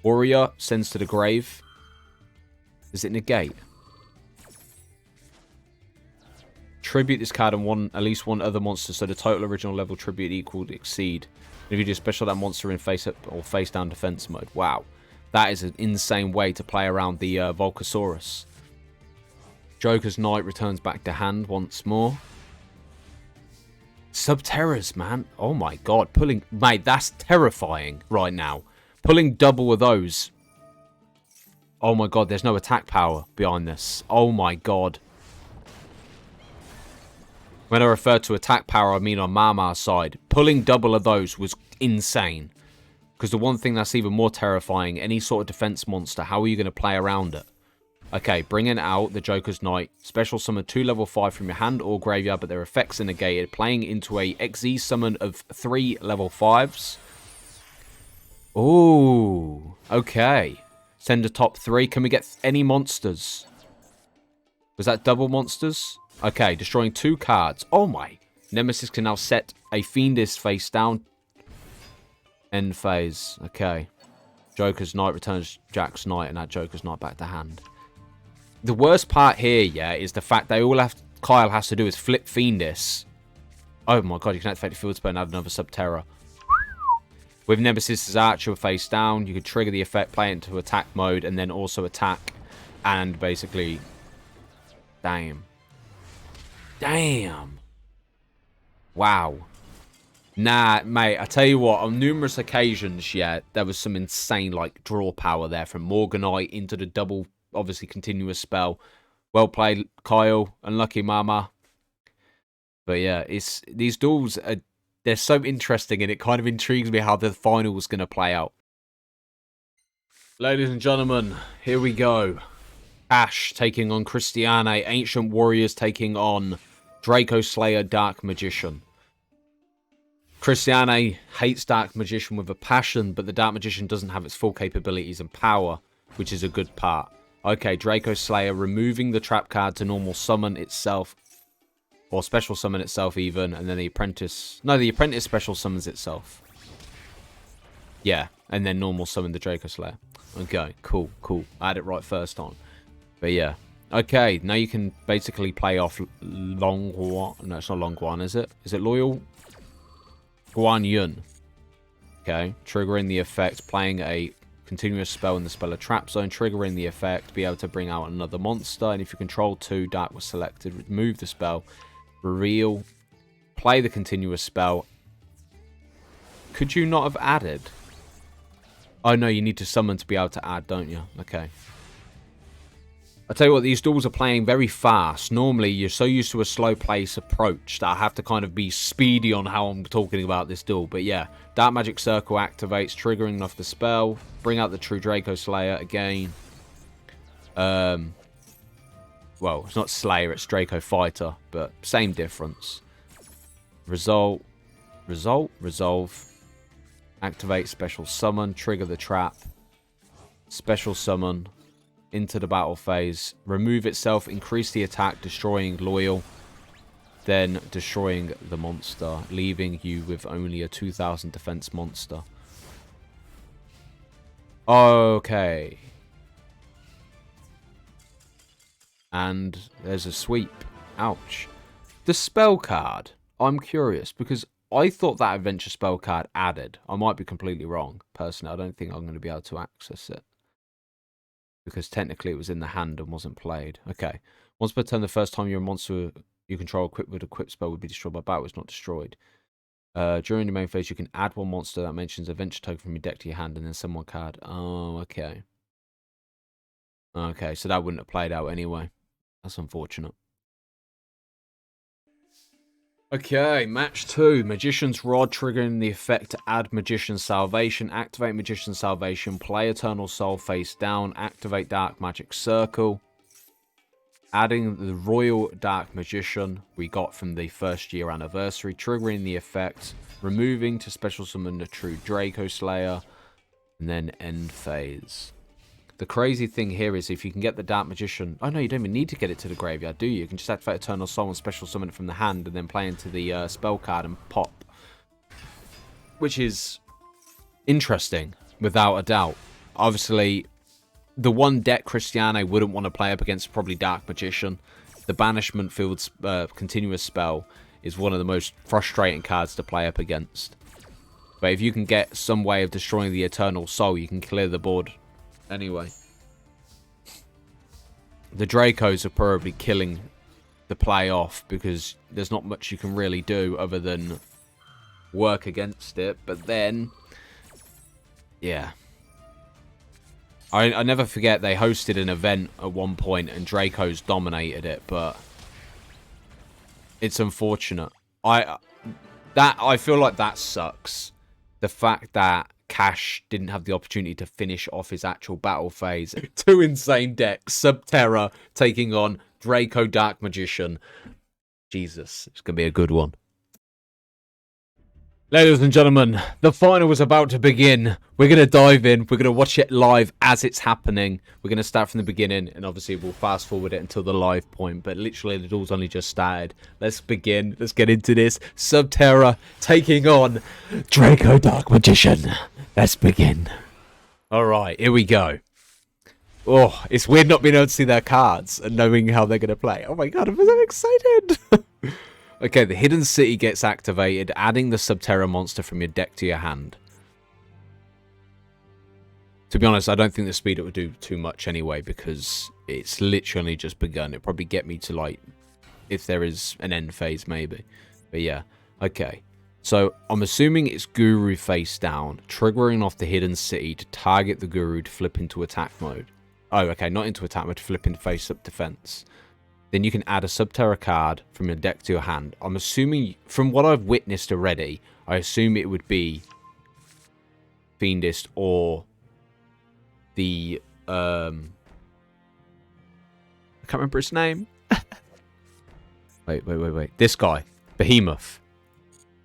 Warrior sends to the grave. Does it negate? Tribute this card and at least one other monster, so the total original level tribute equal exceed. If you do special that monster in face up or face down defense mode. Wow. That is an insane way to play around the Volcasaurus. Joker's Knight returns back to hand once more. Subterras, man. Oh my god. Mate, that's terrifying right now. Pulling double of those. Oh my god, there's no attack power behind this. Oh my god. When I refer to attack power, I mean on Mama's side. Pulling double of those was insane. Because the one thing that's even more terrifying, any sort of defense monster, how are you going to play around it? Okay, bringing out the Joker's Knight. Special summon 2 level 5 from your hand or graveyard, but their effects are negated. Playing into a XZ summon of 3 level 5s. Ooh, okay. Send a top 3. Can we get any monsters? Was that double monsters? Okay, destroying 2 cards. Oh my Nemesis can now set a Fiendist face down. End phase. Okay. Joker's Knight returns Jack's Knight and add Joker's Knight back to hand. The worst part here, yeah, is the fact they all have... Kyle has to do is flip Fiendist. Oh my god, you can activate the field spell and add another Subterra. With Nemesis' Archer face down, you can trigger the effect, play it into attack mode, and then also attack. And basically... Damn. Damn. Wow. Nah, mate, I tell you what, on numerous occasions, yeah, there was some insane, like, draw power there from Morganite into the double, obviously, continuous spell. Well played, Kyle. Unlucky, mama. But yeah, these duels, they're so interesting, and it kind of intrigues me how the final was going to play out. Ladies and gentlemen, here we go. Ash taking on Christiane, Ancient Warriors taking on Draco Slayer, Dark Magician. Christiane hates Dark Magician with a passion, but the Dark Magician doesn't have its full capabilities and power, which is a good part. Okay, Draco Slayer removing the trap card to normal summon itself, or special summon itself even, and then the Apprentice... No, the Apprentice special summons itself. Yeah, and then normal summon the Draco Slayer. Okay, cool, cool. I had it right first time. But yeah. Okay, now you can basically play off Longguan. No, it's not Longguan, is it? Is it Loyal? Guan Yun. Okay, triggering the effect, playing a continuous spell in the spell of Trap Zone, triggering the effect, be able to bring out another monster, and if you control 2, Dark was selected, remove the spell, reveal, play the continuous spell. Could you not have added? Oh no, you need to summon to be able to add, don't you? Okay. I tell you what, these duels are playing very fast. Normally, you're so used to a slow pace approach that I have to kind of be speedy on how I'm talking about this duel. But yeah, Dark Magic Circle activates, triggering off the spell. Bring out the true Draco Slayer again. Well, it's not Slayer, it's Draco Fighter, but same difference. Resolve. Activate Special Summon, trigger the trap. Special Summon. Into the battle phase, remove itself, increase the attack, destroying Loyal, then destroying the monster, leaving you with only a 2000 defense monster. Okay. And there's a sweep. Ouch. The spell card, I'm curious, because I thought that adventure spell card added. I might be completely wrong. Personally, I don't think I'm going to be able to access it, because technically it was in the hand and wasn't played. Okay. Once per turn, the first time your monster you control equipped with a equipped spell would be destroyed by battle. It's not destroyed. During the main phase, you can add one monster that mentions adventure token from your deck to your hand and then summon one card. Oh, okay. Okay, so that wouldn't have played out anyway. That's unfortunate. Okay, match 2. Magician's Rod, triggering the effect to add Magician's Salvation. Activate Magician's Salvation. Play Eternal Soul face down. Activate Dark Magic Circle. Adding the Royal Dark Magician we got from the first year anniversary. Triggering the effect. Removing to special summon the true Draco Slayer. And then end phase. The crazy thing here is if you can get the Dark Magician... Oh no, you don't even need to get it to the graveyard, do you? You can just activate Eternal Soul and special summon it from the hand and then play into the spell card and pop. Which is interesting, without a doubt. Obviously, the one deck Christiane wouldn't want to play up against probably Dark Magician. The Banishment Field's continuous spell is one of the most frustrating cards to play up against. But if you can get some way of destroying the Eternal Soul, you can clear the board. Anyway, the Dracos are probably killing the play off because there's not much you can really do other than work against it. But then, yeah. I never forget they hosted an event at one point and Dracos dominated it, but it's unfortunate. I feel like that sucks. The fact that Cash didn't have the opportunity to finish off his actual battle phase. 2 insane decks. Subterra taking on Draco Dark Magician. Jesus, it's going to be a good one. Ladies and gentlemen, the final is about to begin. We're going to dive in. We're going to watch it live as it's happening. We're going to start from the beginning, and obviously we'll fast forward it until the live point, but literally the duel's only just started. Let's begin. Let's get into this. Subterra taking on Draco Dark Magician. Let's begin. Alright, here we go. Oh, it's weird not being able to see their cards and knowing how they're going to play. Oh my god, I'm so excited. Okay, the Hidden City gets activated, adding the Subterra monster from your deck to your hand. To be honest, I don't think the speed it would do too much anyway, because it's literally just begun. It'll probably get me to, like, if there is an end phase, maybe. But yeah, okay. So, I'm assuming it's Guru face down, triggering off the Hidden City to target the Guru to flip into attack mode. Oh, okay, not into attack mode, to flip into face-up defense. Then you can add a Subterra card from your deck to your hand. I'm assuming, from what I've witnessed already, I assume it would be Fiendist or the, I can't remember his name. Wait. This guy, Behemoth.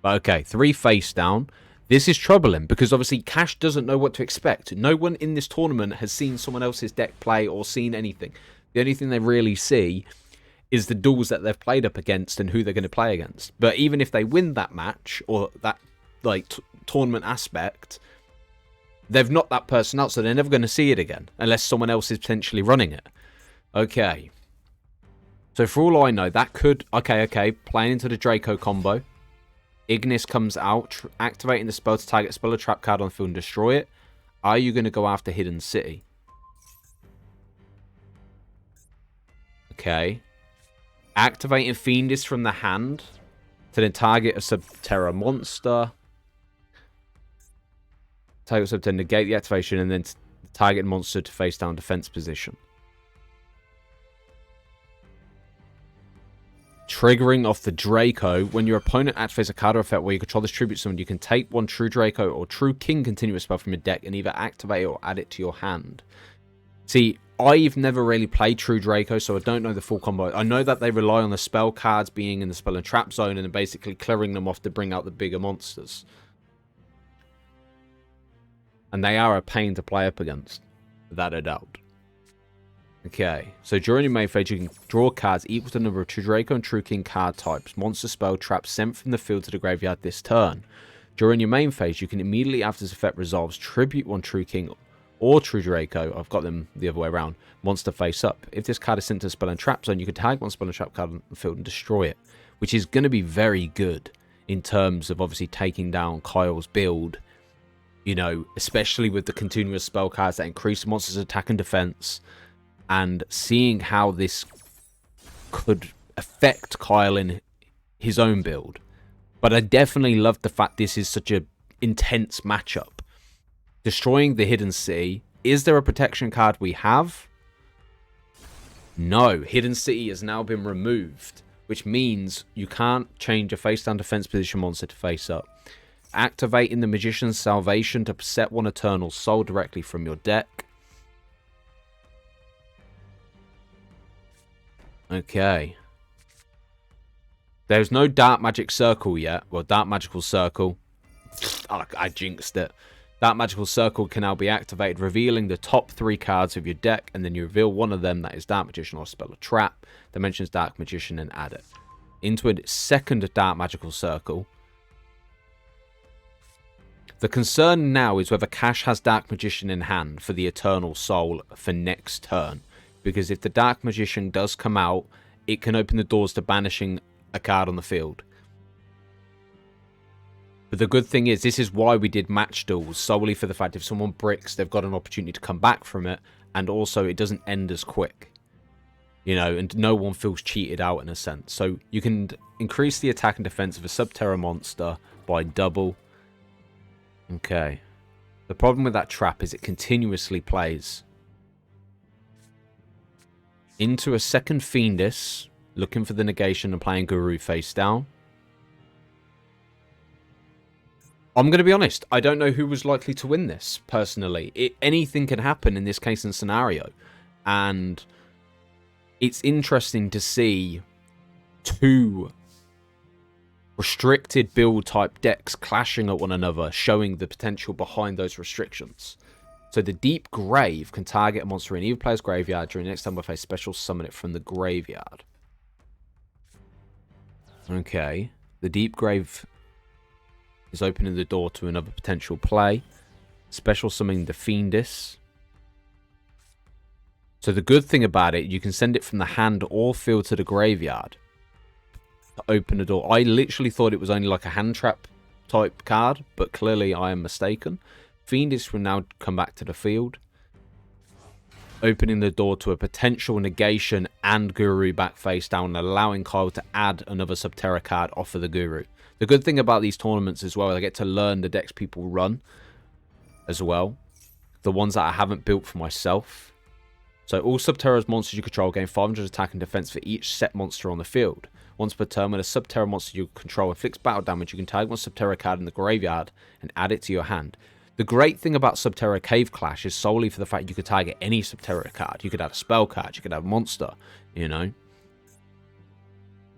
But okay, 3 face down. This is troubling because obviously Cash doesn't know what to expect. No one in this tournament has seen someone else's deck play or seen anything. The only thing they really see is the duels that they've played up against and who they're going to play against. But even if they win that match or that like tournament aspect, they've knocked that person out, so they're never going to see it again unless someone else is potentially running it. Okay. So for all I know, that could... Okay, playing into the Draco combo. Ignis comes out, activating the spell to target a spell or trap card on the field and destroy it. Are you going to go after Hidden City? Okay. Activating Fiendist from the hand to then target a Subterra monster. Target Subterra, negate the activation, and then target monster to face down defense position. Triggering off the Draco. When your opponent activates a card or effect where you control this tribute summon, you can take one True Draco or True King continuous spell from your deck and either activate it or add it to your hand. See, I've never really played True Draco, so I don't know the full combo. I know that they rely on the spell cards being in the spell and trap zone and then basically clearing them off to bring out the bigger monsters. And they are a pain to play up against, without a doubt. Okay, so during your main phase, you can draw cards equal to the number of True Draco and True King card types, monster, spell, trap sent from the field to the graveyard this turn. During your main phase, you can immediately after this effect resolves, tribute one True King or True Draco, I've got them the other way around, monster face up. If this card is sent to the spell and trap zone, you can tag one spell and trap card on the field and destroy it, which is going to be very good in terms of obviously taking down Kyle's build, you know, especially with the continuous spell cards that increase the monster's attack and defense, and seeing how this could affect Kyle in his own build. But I definitely love the fact this is such an intense matchup. Destroying the Hidden City. Is there a protection card we have? No. Hidden City has now been removed, which means you can't change a face-down defense position monster to face up. Activating the Magician's Salvation to set one Eternal Soul directly from your deck. Okay. There's no Dark Magic Circle yet. Well, Dark Magical Circle. Oh, I jinxed it. That Magical Circle can now be activated, revealing the top 3 cards of your deck, and then you reveal one of them that is Dark Magician or Spell or Trap that mentions Dark Magician and add it. Into a second Dark Magical Circle. The concern now is whether Cash has Dark Magician in hand for the Eternal Soul for next turn. Because if the Dark Magician does come out, it can open the doors to banishing a card on the field. But the good thing is, this is why we did match duels, solely for the fact if someone bricks, they've got an opportunity to come back from it, and also it doesn't end as quick. You know, and no one feels cheated out in a sense. So you can increase the attack and defense of a Subterra monster by double. Okay. The problem with that trap is it continuously plays into a second Fiendist, looking for the negation and playing Guru face down. I'm going to be honest, I don't know who was likely to win this, personally. Anything can happen in this case and scenario. And it's interesting to see 2 restricted build type decks clashing at one another, showing the potential behind those restrictions. So the Deep Grave can target a monster in either player's graveyard during the next time we face special summon it from the graveyard. Okay. The Deep Grave is opening the door to another potential play. Special summoning the Fiendis. So the good thing about it, you can send it from the hand or field to the graveyard to open the door. I literally thought it was only like a hand trap type card, but clearly I am mistaken. Fiendis will now come back to the field, opening the door to a potential negation and Guru back face down, allowing Kyle to add another Subterra card off of the Guru. The good thing about these tournaments as well, I get to learn the decks people run as well. The ones that I haven't built for myself. So all Subterra's monsters you control gain 500 attack and defense for each set monster on the field. Once per turn, when a Subterra monster you control inflicts battle damage, you can tag one Subterra card in the graveyard and add it to your hand. The great thing about Subterra Cave Clash is solely for the fact you could target any Subterra card. You could have a spell card, you could have a monster, you know.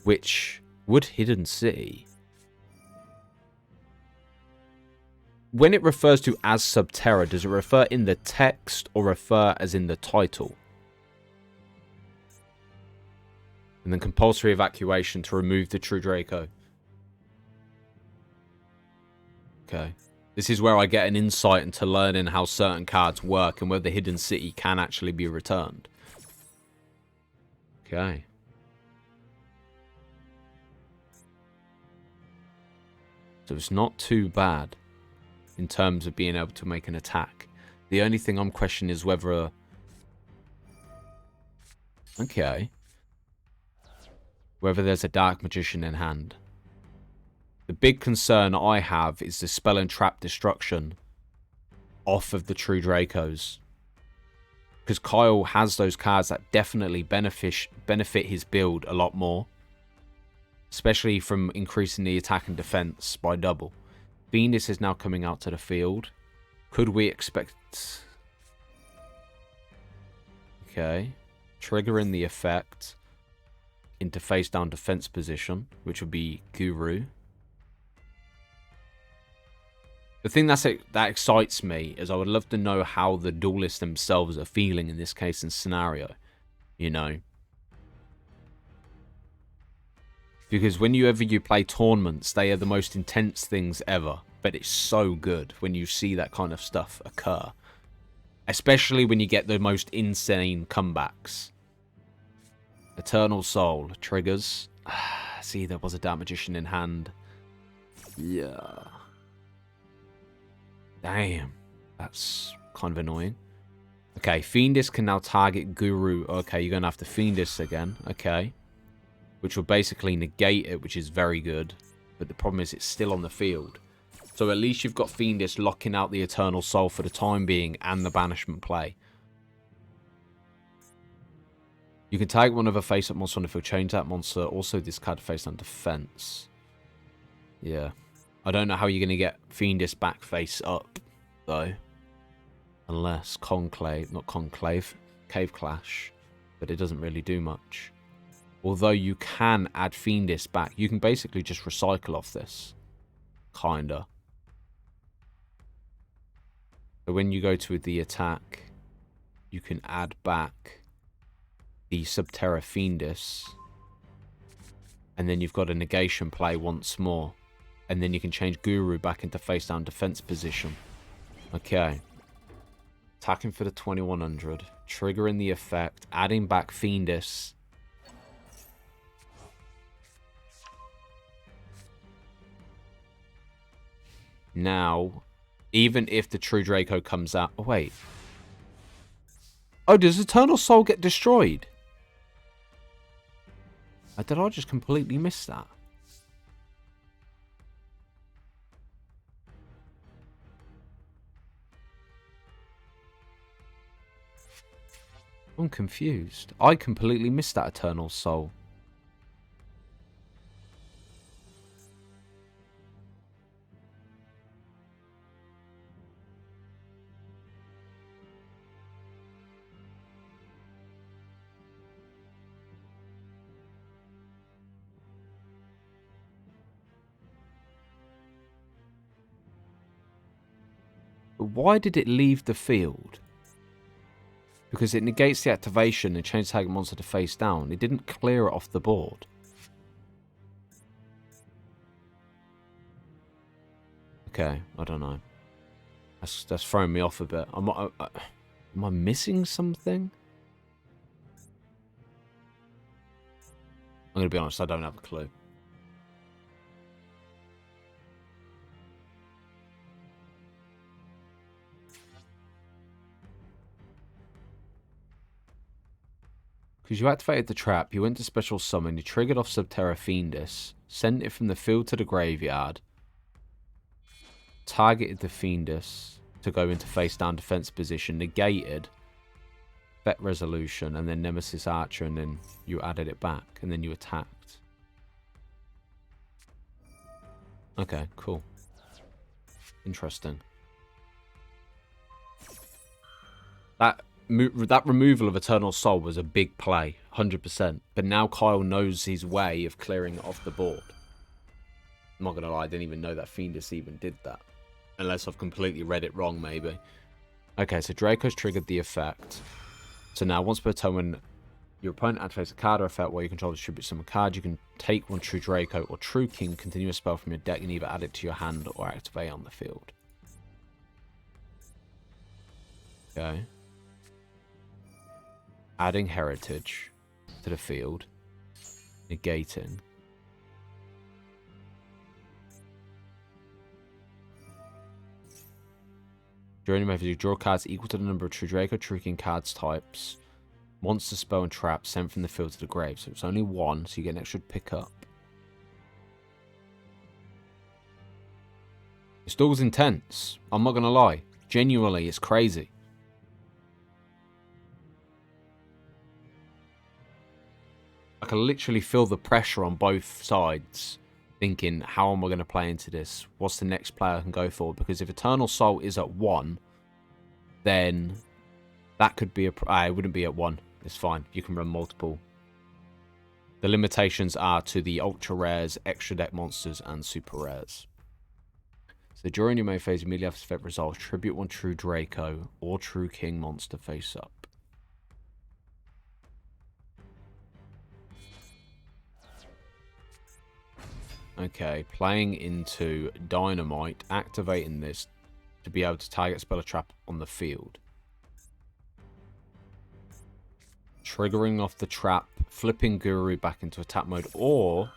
Which would Hidden City. When it refers to as Subterra, does it refer in the text or refer as in the title? And then compulsory evacuation to remove the True Draco. Okay. This is where I get an insight into learning how certain cards work and whether the Hidden City can actually be returned. Okay. So it's not too bad in terms of being able to make an attack. The only thing I'm questioning is whether... Okay. Whether there's a Dark Magician in hand. The big concern I have is the Spell and Trap Destruction off of the True Dracos. Because Kyle has those cards that definitely benefit his build a lot more. Especially from increasing the attack and defense by double. Fiendis is now coming out to the field. Could we expect... Okay. Triggering the effect into face down defense position, which would be Guru. The thing that excites me is I would love to know how the duelists themselves are feeling in this case and scenario. You know? Because whenever you play tournaments, they are the most intense things ever. But it's so good when you see that kind of stuff occur. Especially when you get the most insane comebacks. Eternal Soul triggers. See, there was a Dark Magician in hand. Yeah. Damn. That's kind of annoying. Okay, Fiendis can now target Guru. Okay, you're going to have to Fiendis again. Okay. Which will basically negate it, which is very good. But the problem is it's still on the field. So at least you've got Fiendis locking out the Eternal Soul for the time being and the banishment play. You can tag one of a face-up monster on the field, change that monster. Also discard face on defense. Yeah. I don't know how you're going to get Fiendis back face up, though. Unless Conclave, not Conclave, Cave Clash. But it doesn't really do much. Although you can add Fiendis back. You can basically just recycle off this. Kinda. So when you go to the attack, you can add back the Subterra Fiendis. And then you've got a negation play once more. And then you can change Guru back into face down defense position. Okay. Attacking for the 2100. Triggering the effect. Adding back Fiendis. Now, even if the True Draco comes out... Oh, wait. Oh, does Eternal Soul get destroyed? Did I just completely miss that? I'm confused. I completely missed that Eternal Soul. But why did it leave the field? Because it negates the activation and changes target monster to face down. It didn't clear it off the board. Okay, I don't know. That's throwing me off a bit. Am I missing something? I'm going to be honest, I don't have a clue. Because you activated the trap, you went to special summon, you triggered off Subterra Fiendus, sent it from the field to the graveyard, targeted the Fiendus to go into face down defense position, negated Bet Resolution, and then Nemesis Archer, and then you added it back, and then you attacked. Okay, cool. Interesting. That removal of Eternal Soul was a big play, 100%. But now Kyle knows his way of clearing it off the board. I'm not going to lie, I didn't even know that Fiendus even did that. Unless I've completely read it wrong, maybe. Okay, so Draco's triggered the effect. So now, once per turn, when your opponent activates a card or effect where you control distribute summon card, you can take one True Draco or True King, continue a spell from your deck, and either add it to your hand or activate on the field. Okay. Adding Heritage to the field. Negating. During your method, you draw cards equal to the number of True Draco, True King cards types, monster, spell, and trap sent from the field to the grave. So it's only one, so you get an extra pickup. This duel's intense. I'm not going to lie. Genuinely, it's crazy. I can literally feel the pressure on both sides. Thinking, how am I going to play into this? What's the next player I can go for? Because if Eternal Soul is at 1, then that could be it wouldn't be at 1. It's fine. You can run multiple. The limitations are to the ultra rares, extra deck monsters, and super rares. So during your main phase, immediately after effect resolves, tribute one True Draco or True King monster face up. Okay, playing into Dynamite, activating this to be able to target spell a trap on the field. Triggering off the trap, flipping Guru back into attack mode, or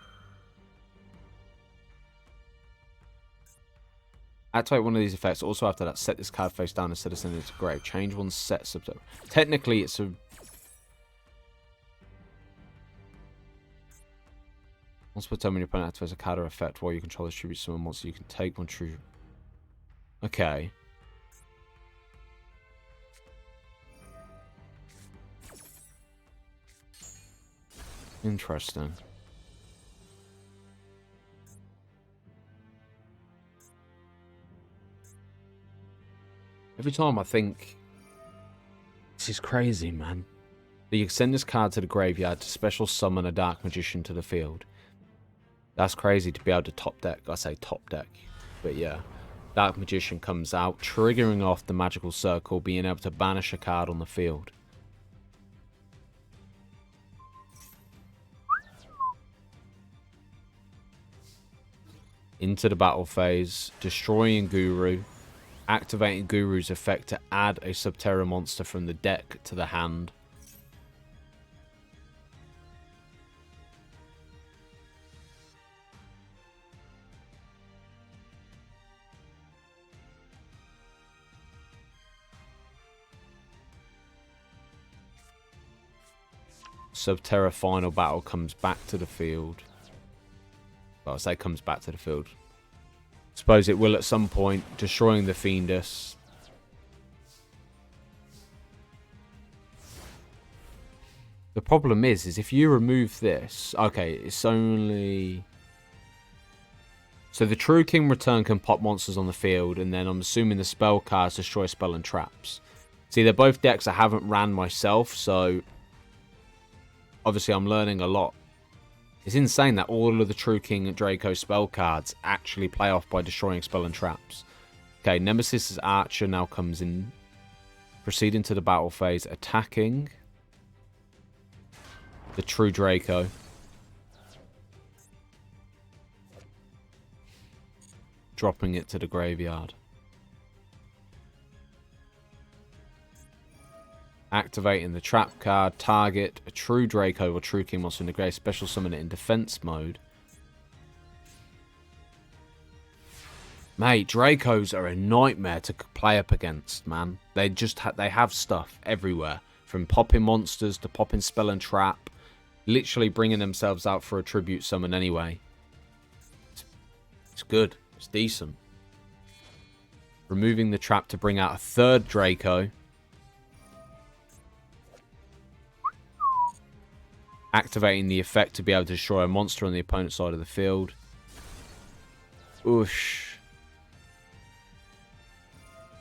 activate one of these effects. Also after that, set this card face down instead of sending it to grave. Change one's set subset. Technically, it's a... Once per turn, when your opponent activates a card or effect while you control the distribute summon monster, you can take one true... Okay. Interesting. Every time I think... This is crazy, man. But you can send this card to the graveyard to special summon a Dark Magician to the field. That's crazy to be able to top deck. I say top deck. But yeah. Dark Magician comes out, triggering off the Magical Circle, being able to banish a card on the field. Into the battle phase, destroying Guru, activating Guru's effect to add a Subterra monster from the deck to the hand. Subterra final battle comes back to the field. Well, I say comes back to the field. Suppose it will at some point, destroying the Fiendus. The problem is if you remove this... Okay, it's only... So the True King return can pop monsters on the field, and then I'm assuming the spell cards destroy spell and traps. See, they're both decks I haven't ran myself, so... Obviously, I'm learning a lot. It's insane that all of the True King and Draco spell cards actually play off by destroying spell and traps. Okay, Nemesis' Archer now comes in. Proceeding to the battle phase. Attacking the True Draco. Dropping it to the graveyard. Activating the trap card. Target a True Draco or True King monster in the grave. Special summon it in defense mode. Mate, Dracos are a nightmare to play up against, man. They just they have stuff everywhere. From popping monsters to popping spell and trap. Literally bringing themselves out for a tribute summon anyway. It's good. It's decent. Removing the trap to bring out a third Draco. Activating the effect to be able to destroy a monster on the opponent's side of the field. Oosh.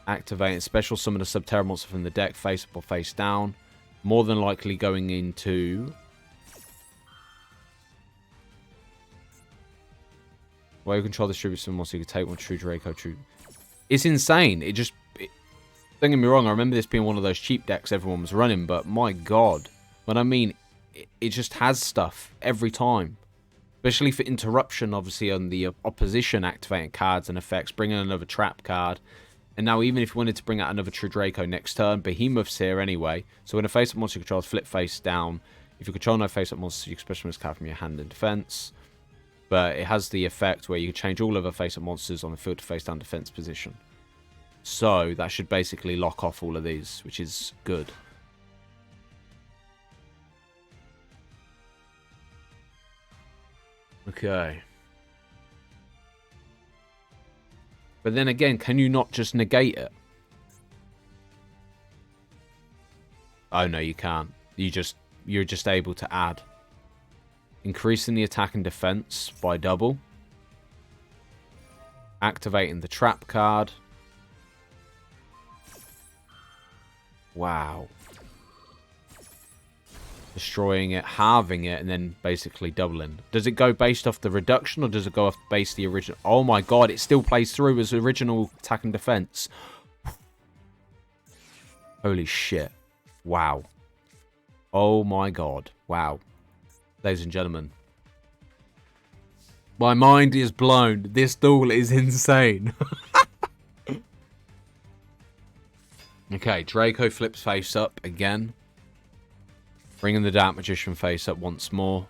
Activating special summon a Subterra monster from the deck, face up or face down. More than likely going into... Well, you control the tribute summon monster, you can take one True Draco, True... It's insane. Don't get me wrong, I remember this being one of those cheap decks everyone was running, but my god. When I mean, it just has stuff every time. Especially for interruption, obviously, on the opposition activating cards and effects, bringing another trap card. And now, even if you wanted to bring out another True Draco next turn, Behemoth's here anyway. So when a face-up monster controls, flip face down. If you control no face-up monsters, you can special this card from your hand in defense. But it has the effect where you can change all other face-up monsters on the field to face-down defense position. So that should basically lock off all of these, which is good. Okay. But then again, can you not just negate it? Oh no, you can't. You're just able to add. Increasing the attack and defense by double. Activating the trap card. Wow. Destroying it, halving it, and then basically doubling. Does it go based off the reduction, or does it go off base the original? Oh my god, it still plays through as original attack and defense. Holy shit. Wow. Oh my god. Wow. Ladies and gentlemen. My mind is blown. This duel is insane. Okay, Draco flips face up again. Bringing the Dark Magician face up once more.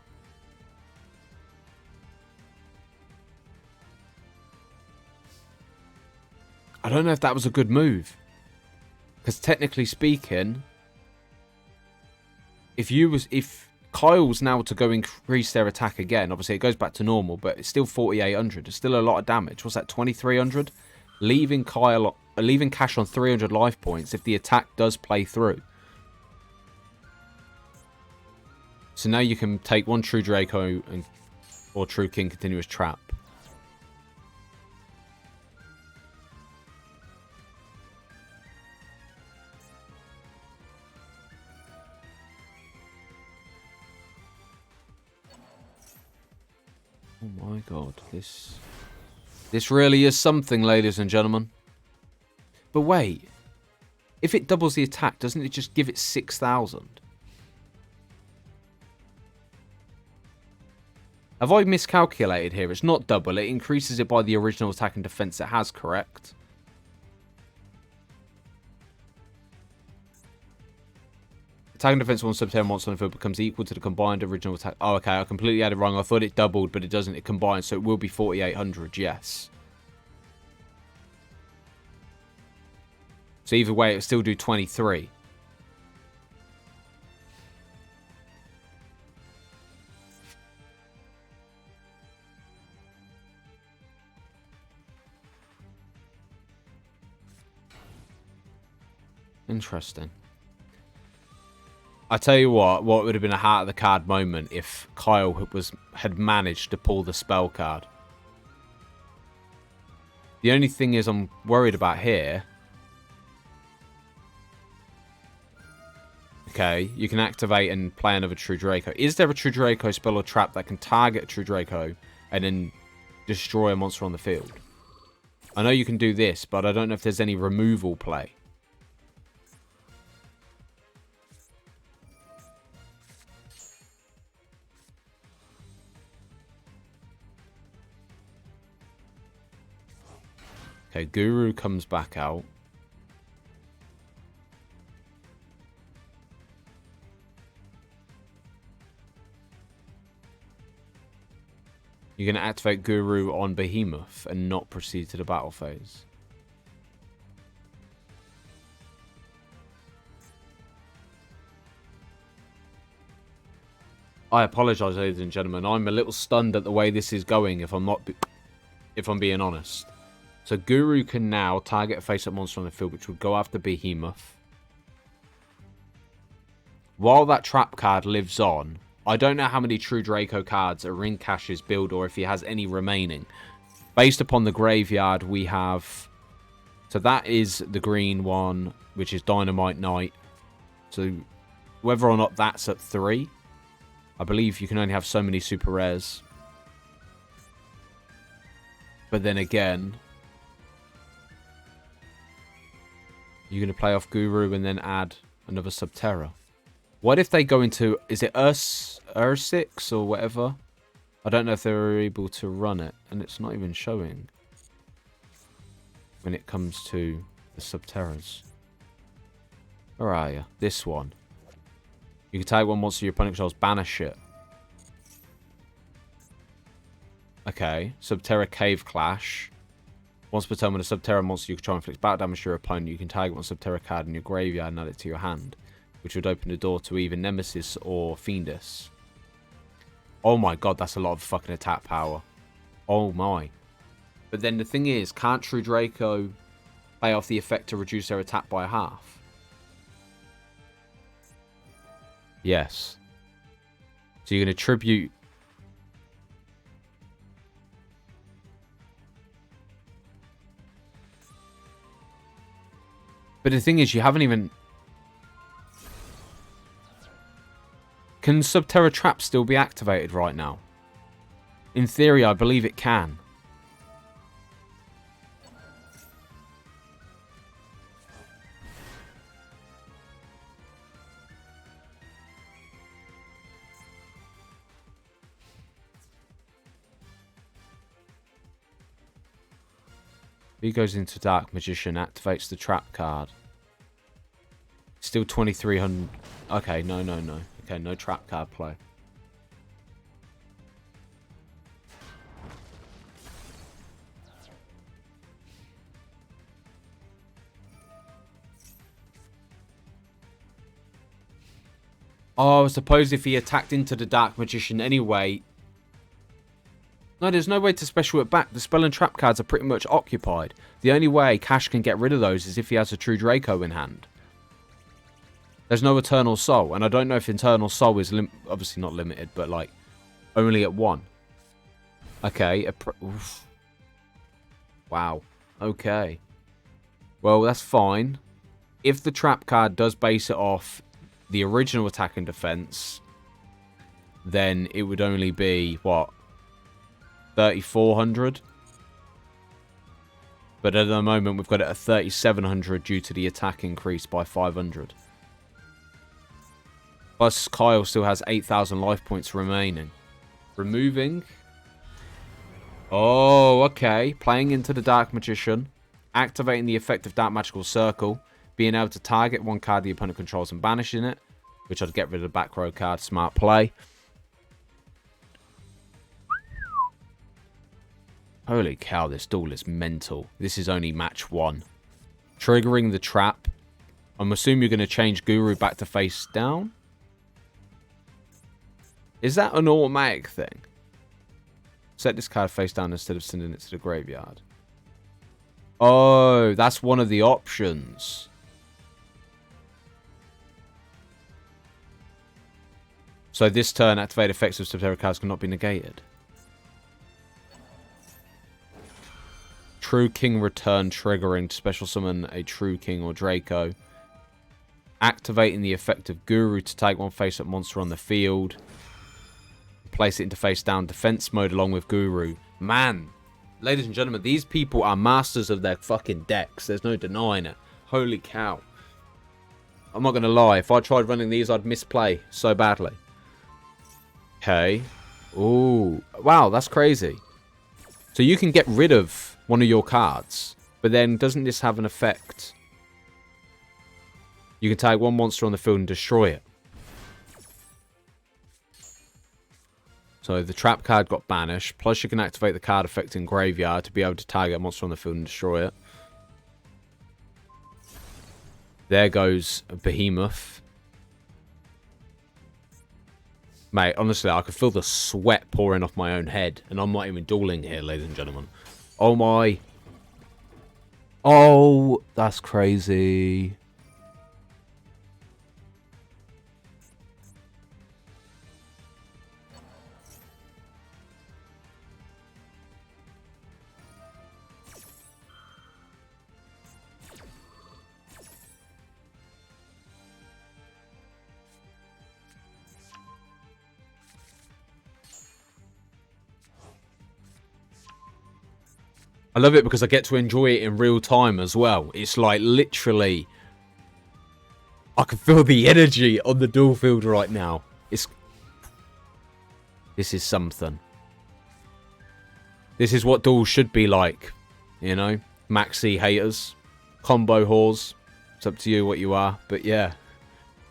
I don't know if that was a good move. Because technically speaking, if Kyle's now to go increase their attack again, obviously it goes back to normal, but it's still 4,800. It's still a lot of damage. What's that, 2,300? Leaving Cash on 300 life points if the attack does play through. So now you can take one True Draco or True King Continuous Trap. Oh my god, this really is something, ladies and gentlemen. But wait, if it doubles the attack, doesn't it just give it 6,000? Have I miscalculated here? It's not double. It increases it by the original attack and defense it has, correct? Attack and defense of one Subterra monster on the field becomes equal to the combined original attack. Oh, okay. I completely had it wrong. I thought it doubled, but it doesn't. It combines, so it will be 4,800, yes. So either way, it'll still do 23. Interesting. I tell you what would have been a heart of the card moment if Kyle had managed to pull the spell card. The only thing is I'm worried about here. Okay, you can activate and play another True Draco. Is there a True Draco spell or trap that can target a True Draco and then destroy a monster on the field? I know you can do this, but I don't know if there's any removal play. Okay, Guru comes back out. You're going to activate Guru on Behemoth and not proceed to the battle phase. I apologize, ladies and gentlemen. I'm a little stunned at the way this is going, if I'm being honest. So Guru can now target a face-up monster on the field, which would go after Behemoth. While that trap card lives on, I don't know how many True Draco cards are in Cash's build or if he has any remaining. Based upon the graveyard, we have... So that is the green one, which is Dynamite Knight. So whether or not that's at 3, I believe you can only have so many super rares. But then again, you're going to play off Guru and then add another Subterra. What if they go into... Is it Ursix or whatever? I don't know if they're able to run it. And it's not even showing when it comes to the Subterras. Where are you? This one. You can take one monster your opponent controls, banish it. Okay. Subterra Cave Clash. Once per turn, when a Subterra monster you control inflicts battle damage to your opponent, you can target one Subterra card in your graveyard and add it to your hand, which would open the door to either Nemesis or Fiendus. Oh my god, that's a lot of fucking attack power. Oh my. But then the thing is, can't True Draco play off the effect to reduce their attack by half? Yes. So you're going to tribute... But the thing is, you haven't even... Can Subterra Trap still be activated right now? In theory, I believe it can. He goes into Dark Magician, activates the trap card. Still 2300. Okay, no. Okay, no trap card play. Oh, I suppose if he attacked into the Dark Magician anyway... No, there's no way to special it back. The spell and trap cards are pretty much occupied. The only way Cash can get rid of those is if he has a True Draco in hand. There's no Eternal Soul, and I don't know if Eternal Soul is obviously not limited, but like only at 1. Okay. Wow. Okay. Well, that's fine. If the trap card does base it off the original attack and defense, then it would only be what? 3,400. But at the moment, we've got it at 3,700 due to the attack increase by 500. Plus, Kyle still has 8,000 life points remaining. Removing. Oh, okay. Playing into the Dark Magician. Activating the effect of Dark Magical Circle. Being able to target one card the opponent controls and banishing it. Which I'd get rid of the back row card. Smart play. Holy cow, this duel is mental. This is only match 1. Triggering the trap. I'm assuming you're going to change Guru back to face down. Is that an automatic thing? Set this card face down instead of sending it to the graveyard. Oh, that's one of the options. So this turn, activate effects of Subterra cards cannot be negated. True King return triggering to special summon a True King or Draco. Activating the effect of Guru to take one face-up monster on the field. Place it into face down defense mode along with Guru. Man, Ladies and gentlemen, these people are masters of their fucking decks. There's no denying it. Holy cow. I'm not going to lie. If I tried running these, I'd misplay so badly. Okay. Ooh. Wow, that's crazy. So you can get rid of one of your cards. But then doesn't this have an effect? You can tag one monster on the field and destroy it. So the trap card got banished. Plus you can activate the card effect in graveyard to be able to target a monster on the field and destroy it. There goes a behemoth. Mate, honestly, I could feel the sweat pouring off my own head. And I'm not even dueling here, ladies and gentlemen. Oh my. Oh, that's crazy. I love it because I get to enjoy it in real time as well. It's like literally, I can feel the energy on the duel field right now. This is something. This is what duels should be like, you know? Maxi haters, combo whores. It's up to you what you are, but yeah.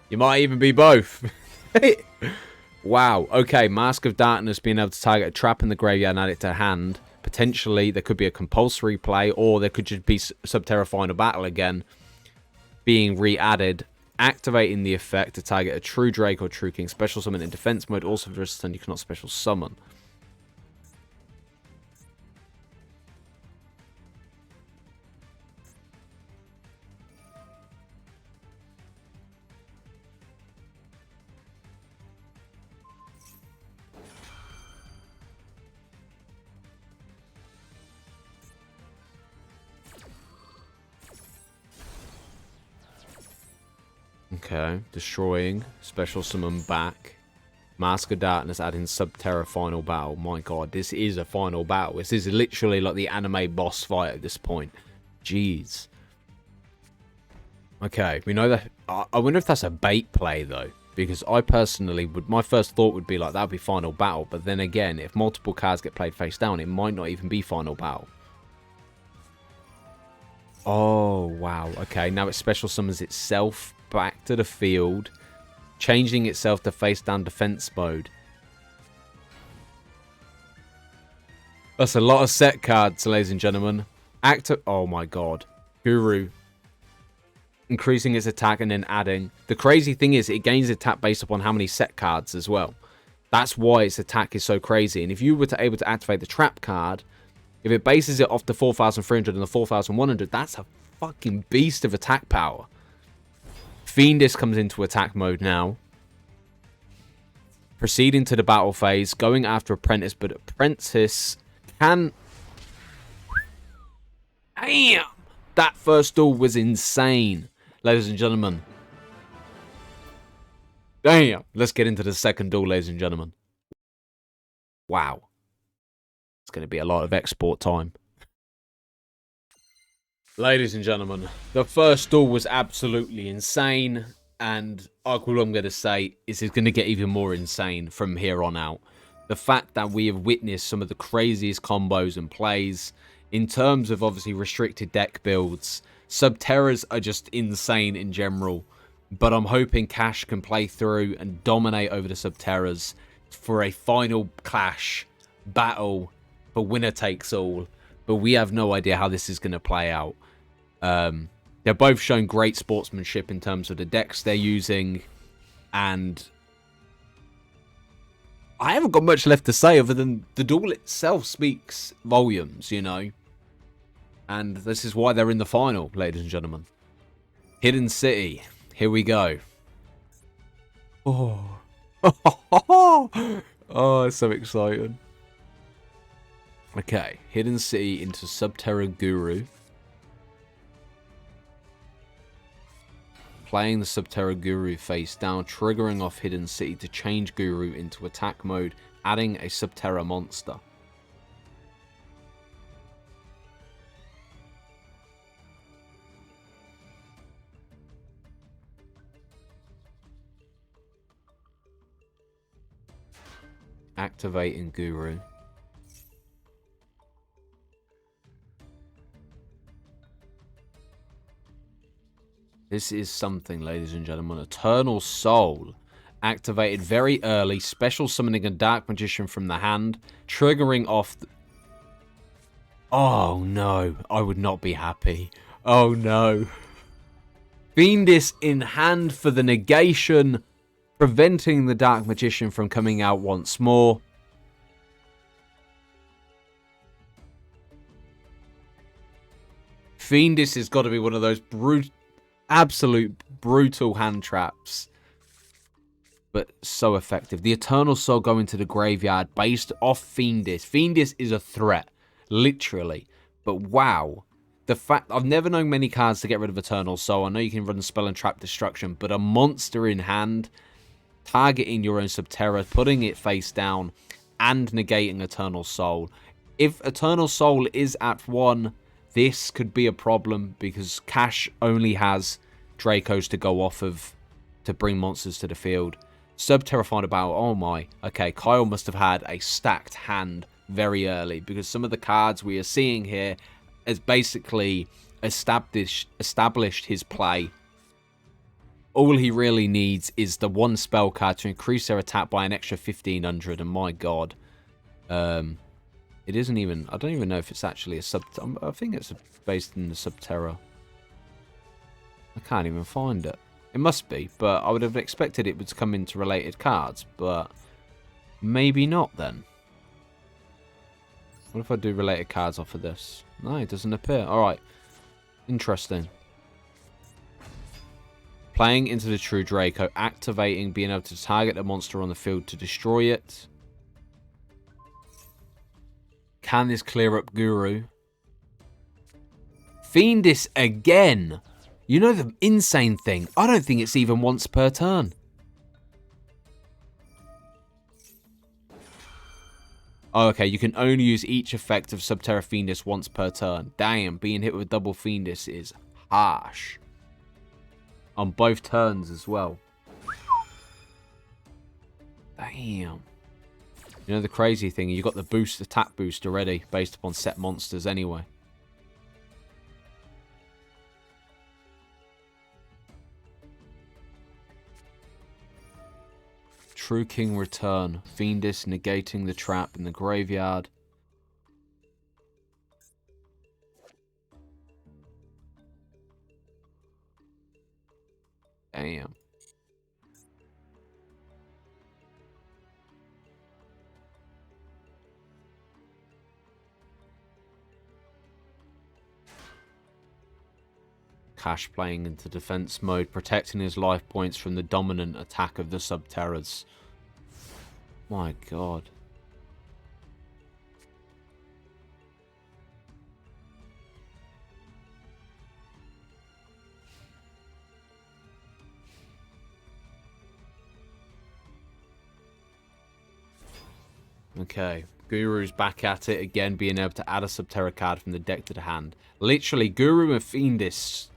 You might even be both. Wow, okay, Mask of Darkness being able to target a trap in the graveyard and add it to hand. Potentially, there could be a compulsory play, or there could just be Subterra Final Battle again being re-added. Activating the effect to target a True Drake or True King. Special summon in defense mode. Also, for this turn, you cannot special summon. Okay, destroying, special summon back. Mask of Darkness adding Subterra Final Battle. My god, this is a final battle. This is literally like the anime boss fight at this point. Jeez. Okay, we know that. I wonder if that's a bait play though. Because I personally would, my first thought would be like, that would be final battle. But then again, if multiple cards get played face down, it might not even be final battle. Oh, wow. Okay, now it special summons itself back to the field, changing itself to face down defense mode. That's a lot of set cards, ladies and gentlemen. Oh my god. Guru. Increasing its attack and then adding. The crazy thing is it gains attack based upon how many set cards as well. That's why its attack is so crazy. And if you were able to activate the trap card, if it bases it off the 4,300 and the 4,100, that's a fucking beast of attack power. Fiendish comes into attack mode now. Proceeding to the battle phase. Going after Apprentice, but Apprentice can... Damn! That first duel was insane, ladies and gentlemen. Damn! Let's get into the second duel, ladies and gentlemen. Wow. It's going to be a lot of export time. Ladies and gentlemen, the first duel was absolutely insane, and all I'm going to say is it's going to get even more insane from here on out. The fact that we have witnessed some of the craziest combos and plays in terms of obviously restricted deck builds. Subterras are just insane in general, but I'm hoping Cash can play through and dominate over the Subterras for a final clash battle for winner takes all. But we have no idea how this is going to play out. They're both shown great sportsmanship in terms of the decks they're using, and I haven't got much left to say other than the duel itself speaks volumes, you know. And this is why they're in the final, ladies and gentlemen. Hidden City. Here we go. Oh. Oh, it's so exciting. Okay. Hidden City into Subterra Guru. Playing the Subterra Guru face down, triggering off Hidden City to change Guru into attack mode, adding a Subterra monster. Activating Guru. This is something, ladies and gentlemen. Eternal Soul. Activated very early. Special summoning a Dark Magician from the hand. Triggering off... Oh, no. I would not be happy. Oh, no. Fiendis in hand for the negation. Preventing the Dark Magician from coming out once more. Fiendis has got to be one of those absolute brutal hand traps, but so effective. The Eternal Soul going to the graveyard based off Fiendis. Fiendis is a threat, literally. But wow, the fact I've never known many cards to get rid of Eternal Soul. I know you can run Spell and Trap Destruction, but a monster in hand, targeting your own Subterra, putting it face down, and negating Eternal Soul. If Eternal Soul is at 1, this could be a problem because Cash only has Dracos to go off of to bring monsters to the field. Subterra find about, oh my, okay, Kyle must have had a stacked hand very early because some of the cards we are seeing here has basically established his play. All he really needs is the one spell card to increase their attack by an extra 1500, and my god. It isn't even... I don't even know if it's actually a sub... I think it's based in the Subterra. I can't even find it. It must be, but I would have expected it would come into related cards, but maybe not then. What if I do related cards off of this? No, it doesn't appear. Alright. Interesting. Playing into the True Draco, activating, being able to target a monster on the field to destroy it. Can this clear up Guru? Fiendis again! You know the insane thing? I don't think it's even once per turn. Oh, okay, you can only use each effect of Subterra Fiendis once per turn. Damn, being hit with double Fiendis is harsh. On both turns as well. Damn. You know the crazy thing, you got the boost, attack boost already, based upon set monsters anyway. True King return. Fiendis negating the trap in the graveyard. Damn. Cash playing into defense mode, protecting his life points from the dominant attack of the Subterras. My god. Okay, Guru's back at it again, being able to add a Subterra card from the deck to the hand. Literally, Guru and Fiendis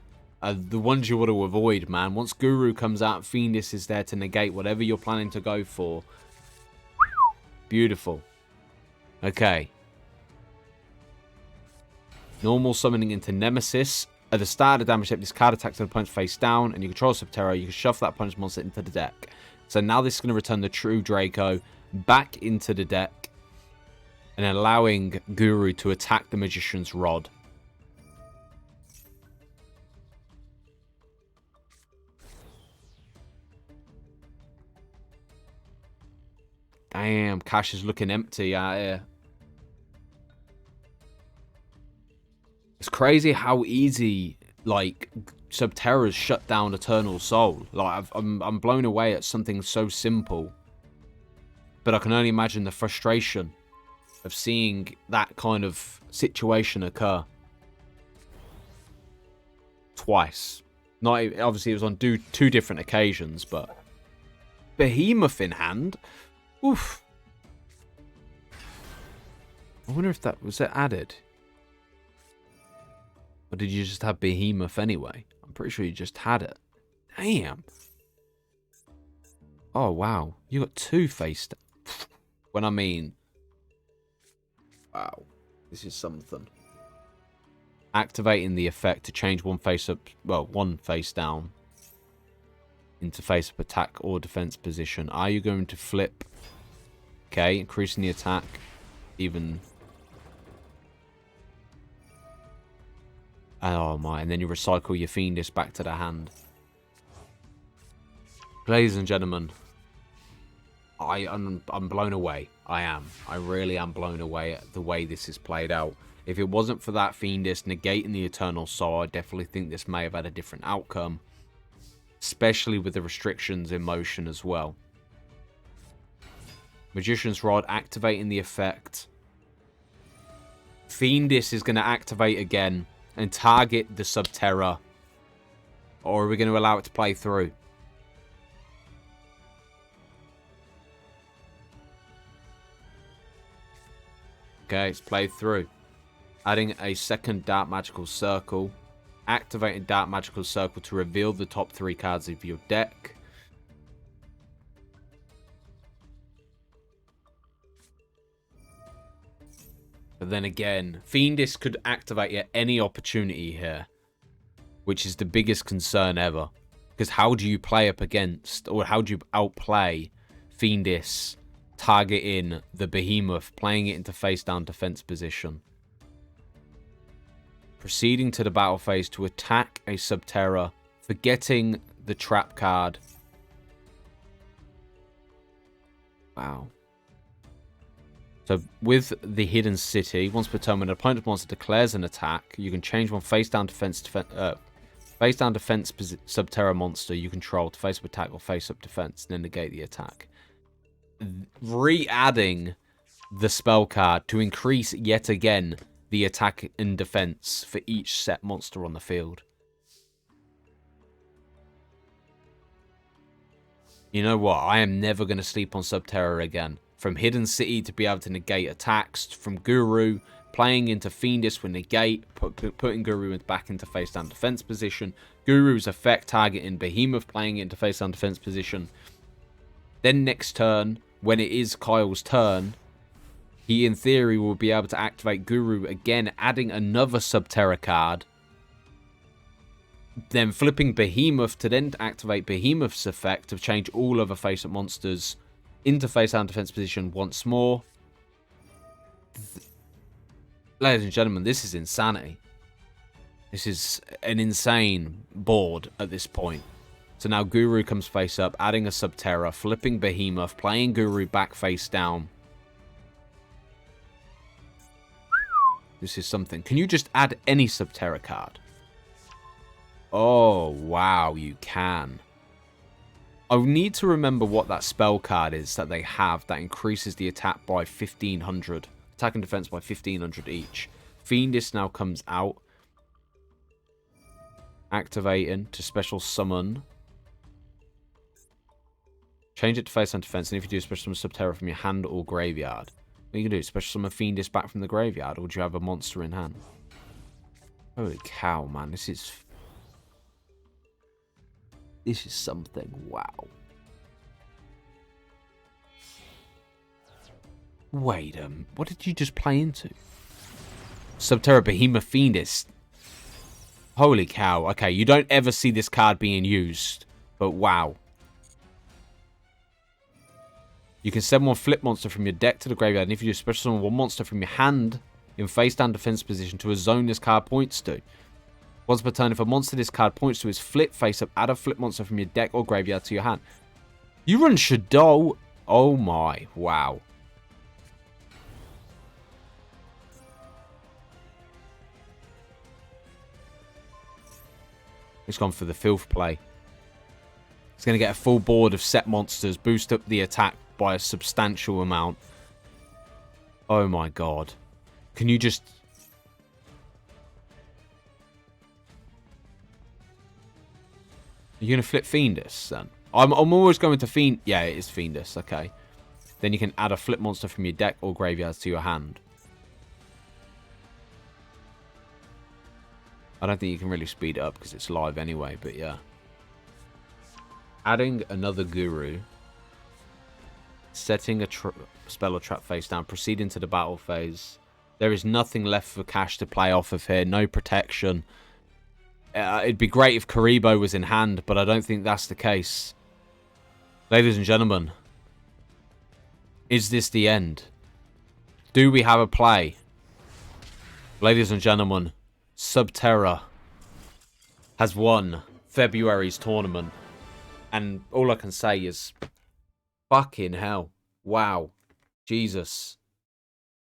are the ones you want to avoid, man. Once Guru comes out, Fiendis is there to negate whatever you're planning to go for. Beautiful. Okay. Normal summoning into Nemesis. At the start of the damage step, this card attacks an opponent's face down, and you control Subterra. You can shuffle that opponent's monster into the deck. So now this is going to return the True Draco back into the deck, and allowing Guru to attack the Magician's Rod. Damn, Cash is looking empty out here. It's crazy how easy, like, Subterra's shut down Eternal Soul. Like, I'm blown away at something so simple. But I can only imagine the frustration of seeing that kind of situation occur. Twice. Not obviously, it was on two different occasions, but Behemoth in hand. Oof. I wonder if that was it added. Or did you just have Behemoth anyway? I'm pretty sure you just had it. Damn. Oh, wow. You got two face... When I mean... Wow. This is something. Activating the effect to change one face up... Well, one face down. Into face up attack or defense position. Are you going to flip? Okay, increasing the attack. Even... Oh my, and then you recycle your Fiendish back to the hand. Ladies and gentlemen, I'm blown away. I am. I really am blown away at the way this is played out. If it wasn't for that Fiendish negating the Eternal Soul, I definitely think this may have had a different outcome. Especially with the restrictions in motion as well. Magician's Rod activating the effect. Fiendish is going to activate again and target the Subterra. Or are we going to allow it to play through? Okay, it's played through. Adding a second Dark Magical Circle. Activating Dark Magical Circle to reveal the top 3 cards of your deck. But then again, Fiendish could activate at any opportunity here. Which is the biggest concern ever. Because how do you play up against, or how do you outplay Fiendish targeting the Behemoth, playing it into face down defense position? Proceeding to the battle phase to attack a Subterra, forgetting the trap card. Wow. So with the Hidden City, once per turn when an opponent monster declares an attack, you can change one face down defense Subterra monster you control to face up attack or face up defense, and then negate the attack. Re-adding the spell card to increase yet again the attack and defense for each set monster on the field. You know what? I am never going to sleep on Subterra again. From Hidden City to be able to negate attacks, from Guru, playing into Fiendish with negate, putting Guru back into face down defense position, Guru's effect targeting Behemoth, playing into face down defense position. Then next turn, when it is Kyle's turn, he in theory will be able to activate Guru again, adding another Subterra card. Then flipping Behemoth to then activate Behemoth's effect to change all other face-up monsters into face-down defense position once more. Ladies and gentlemen, this is insanity. This is an insane board at this point. So now Guru comes face up, adding a Subterra, flipping Behemoth, playing Guru back face down. This is something. Can you just add any Subterra card? Oh, wow, you can. I need to remember what that spell card is that they have that increases the attack by 1500. Attack and defense by 1500 each. Fiendish now comes out. Activating to special summon. Change it to face and defense, and if you do special summon Subterra from your hand or graveyard. What you can do? Special summon Fiendish back from the graveyard, or do you have a monster in hand? Holy cow, man. This is something. Wow. Wait, what did you just play into? Subterra Behemoth Fiendish. Holy cow. Okay, you don't ever see this card being used, but wow. You can send one flip monster from your deck to the graveyard, and if you do special summon one monster from your hand in face down defense position to a zone this card points to. Once per turn, if a monster this card points to is flip face up, add a flip monster from your deck or graveyard to your hand. You run Shadow. Oh my. Wow. He's gone for the filth play. He's going to get a full board of set monsters, boost up the attack by a substantial amount. Oh my god. Can you just... Are you going to flip Fiendish then? I'm always going to Fiend... Yeah, it is Fiendish. Okay. Then you can add a flip monster from your deck or graveyards to your hand. I don't think you can really speed it up because it's live anyway, but yeah. Adding another Guru. Setting a spell or trap face down. Proceeding to the battle phase. There is nothing left for Cash to play off of here. No protection. It'd be great if Karibo was in hand, but I don't think that's the case. Ladies and gentlemen, is this the end? Do we have a play? Ladies and gentlemen, Subterra has won February's tournament. And all I can say is, fucking hell. Wow. Jesus.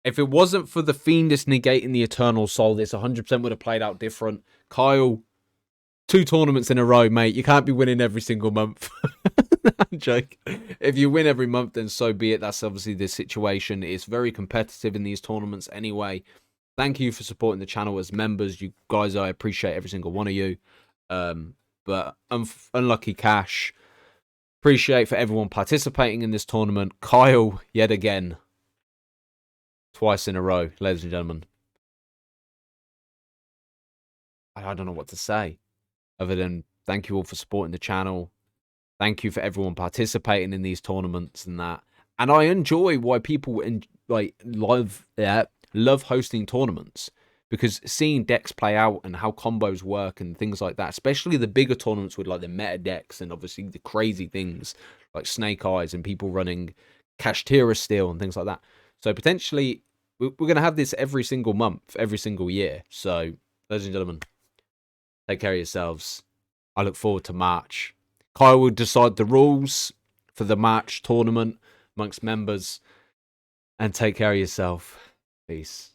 If it wasn't for the Fiendus negating the Eternal Soul, this 100% would have played out different. Kyle, 2 tournaments in a row, mate. You can't be winning every single month. I'm joking. If you win every month, then so be it. That's obviously the situation. It's very competitive in these tournaments anyway. Thank you for supporting the channel as members. You guys, I appreciate every single one of you. But unlucky Cash. Appreciate for everyone participating in this tournament. Kyle, yet again. Twice in a row, ladies and gentlemen. I don't know what to say. Other than thank you all for supporting the channel. Thank you for everyone participating in these tournaments and that. And I enjoy why people love hosting tournaments, because seeing decks play out and how combos work and things like that, especially the bigger tournaments with like the meta decks and obviously the crazy things like Snake Eyes and people running Kashtira Steel and things like that. So potentially we're going to have this every single month, every single year. So ladies and gentlemen, take care of yourselves. I look forward to March. Kyle will decide the rules for the March tournament amongst members. And take care of yourself. Peace.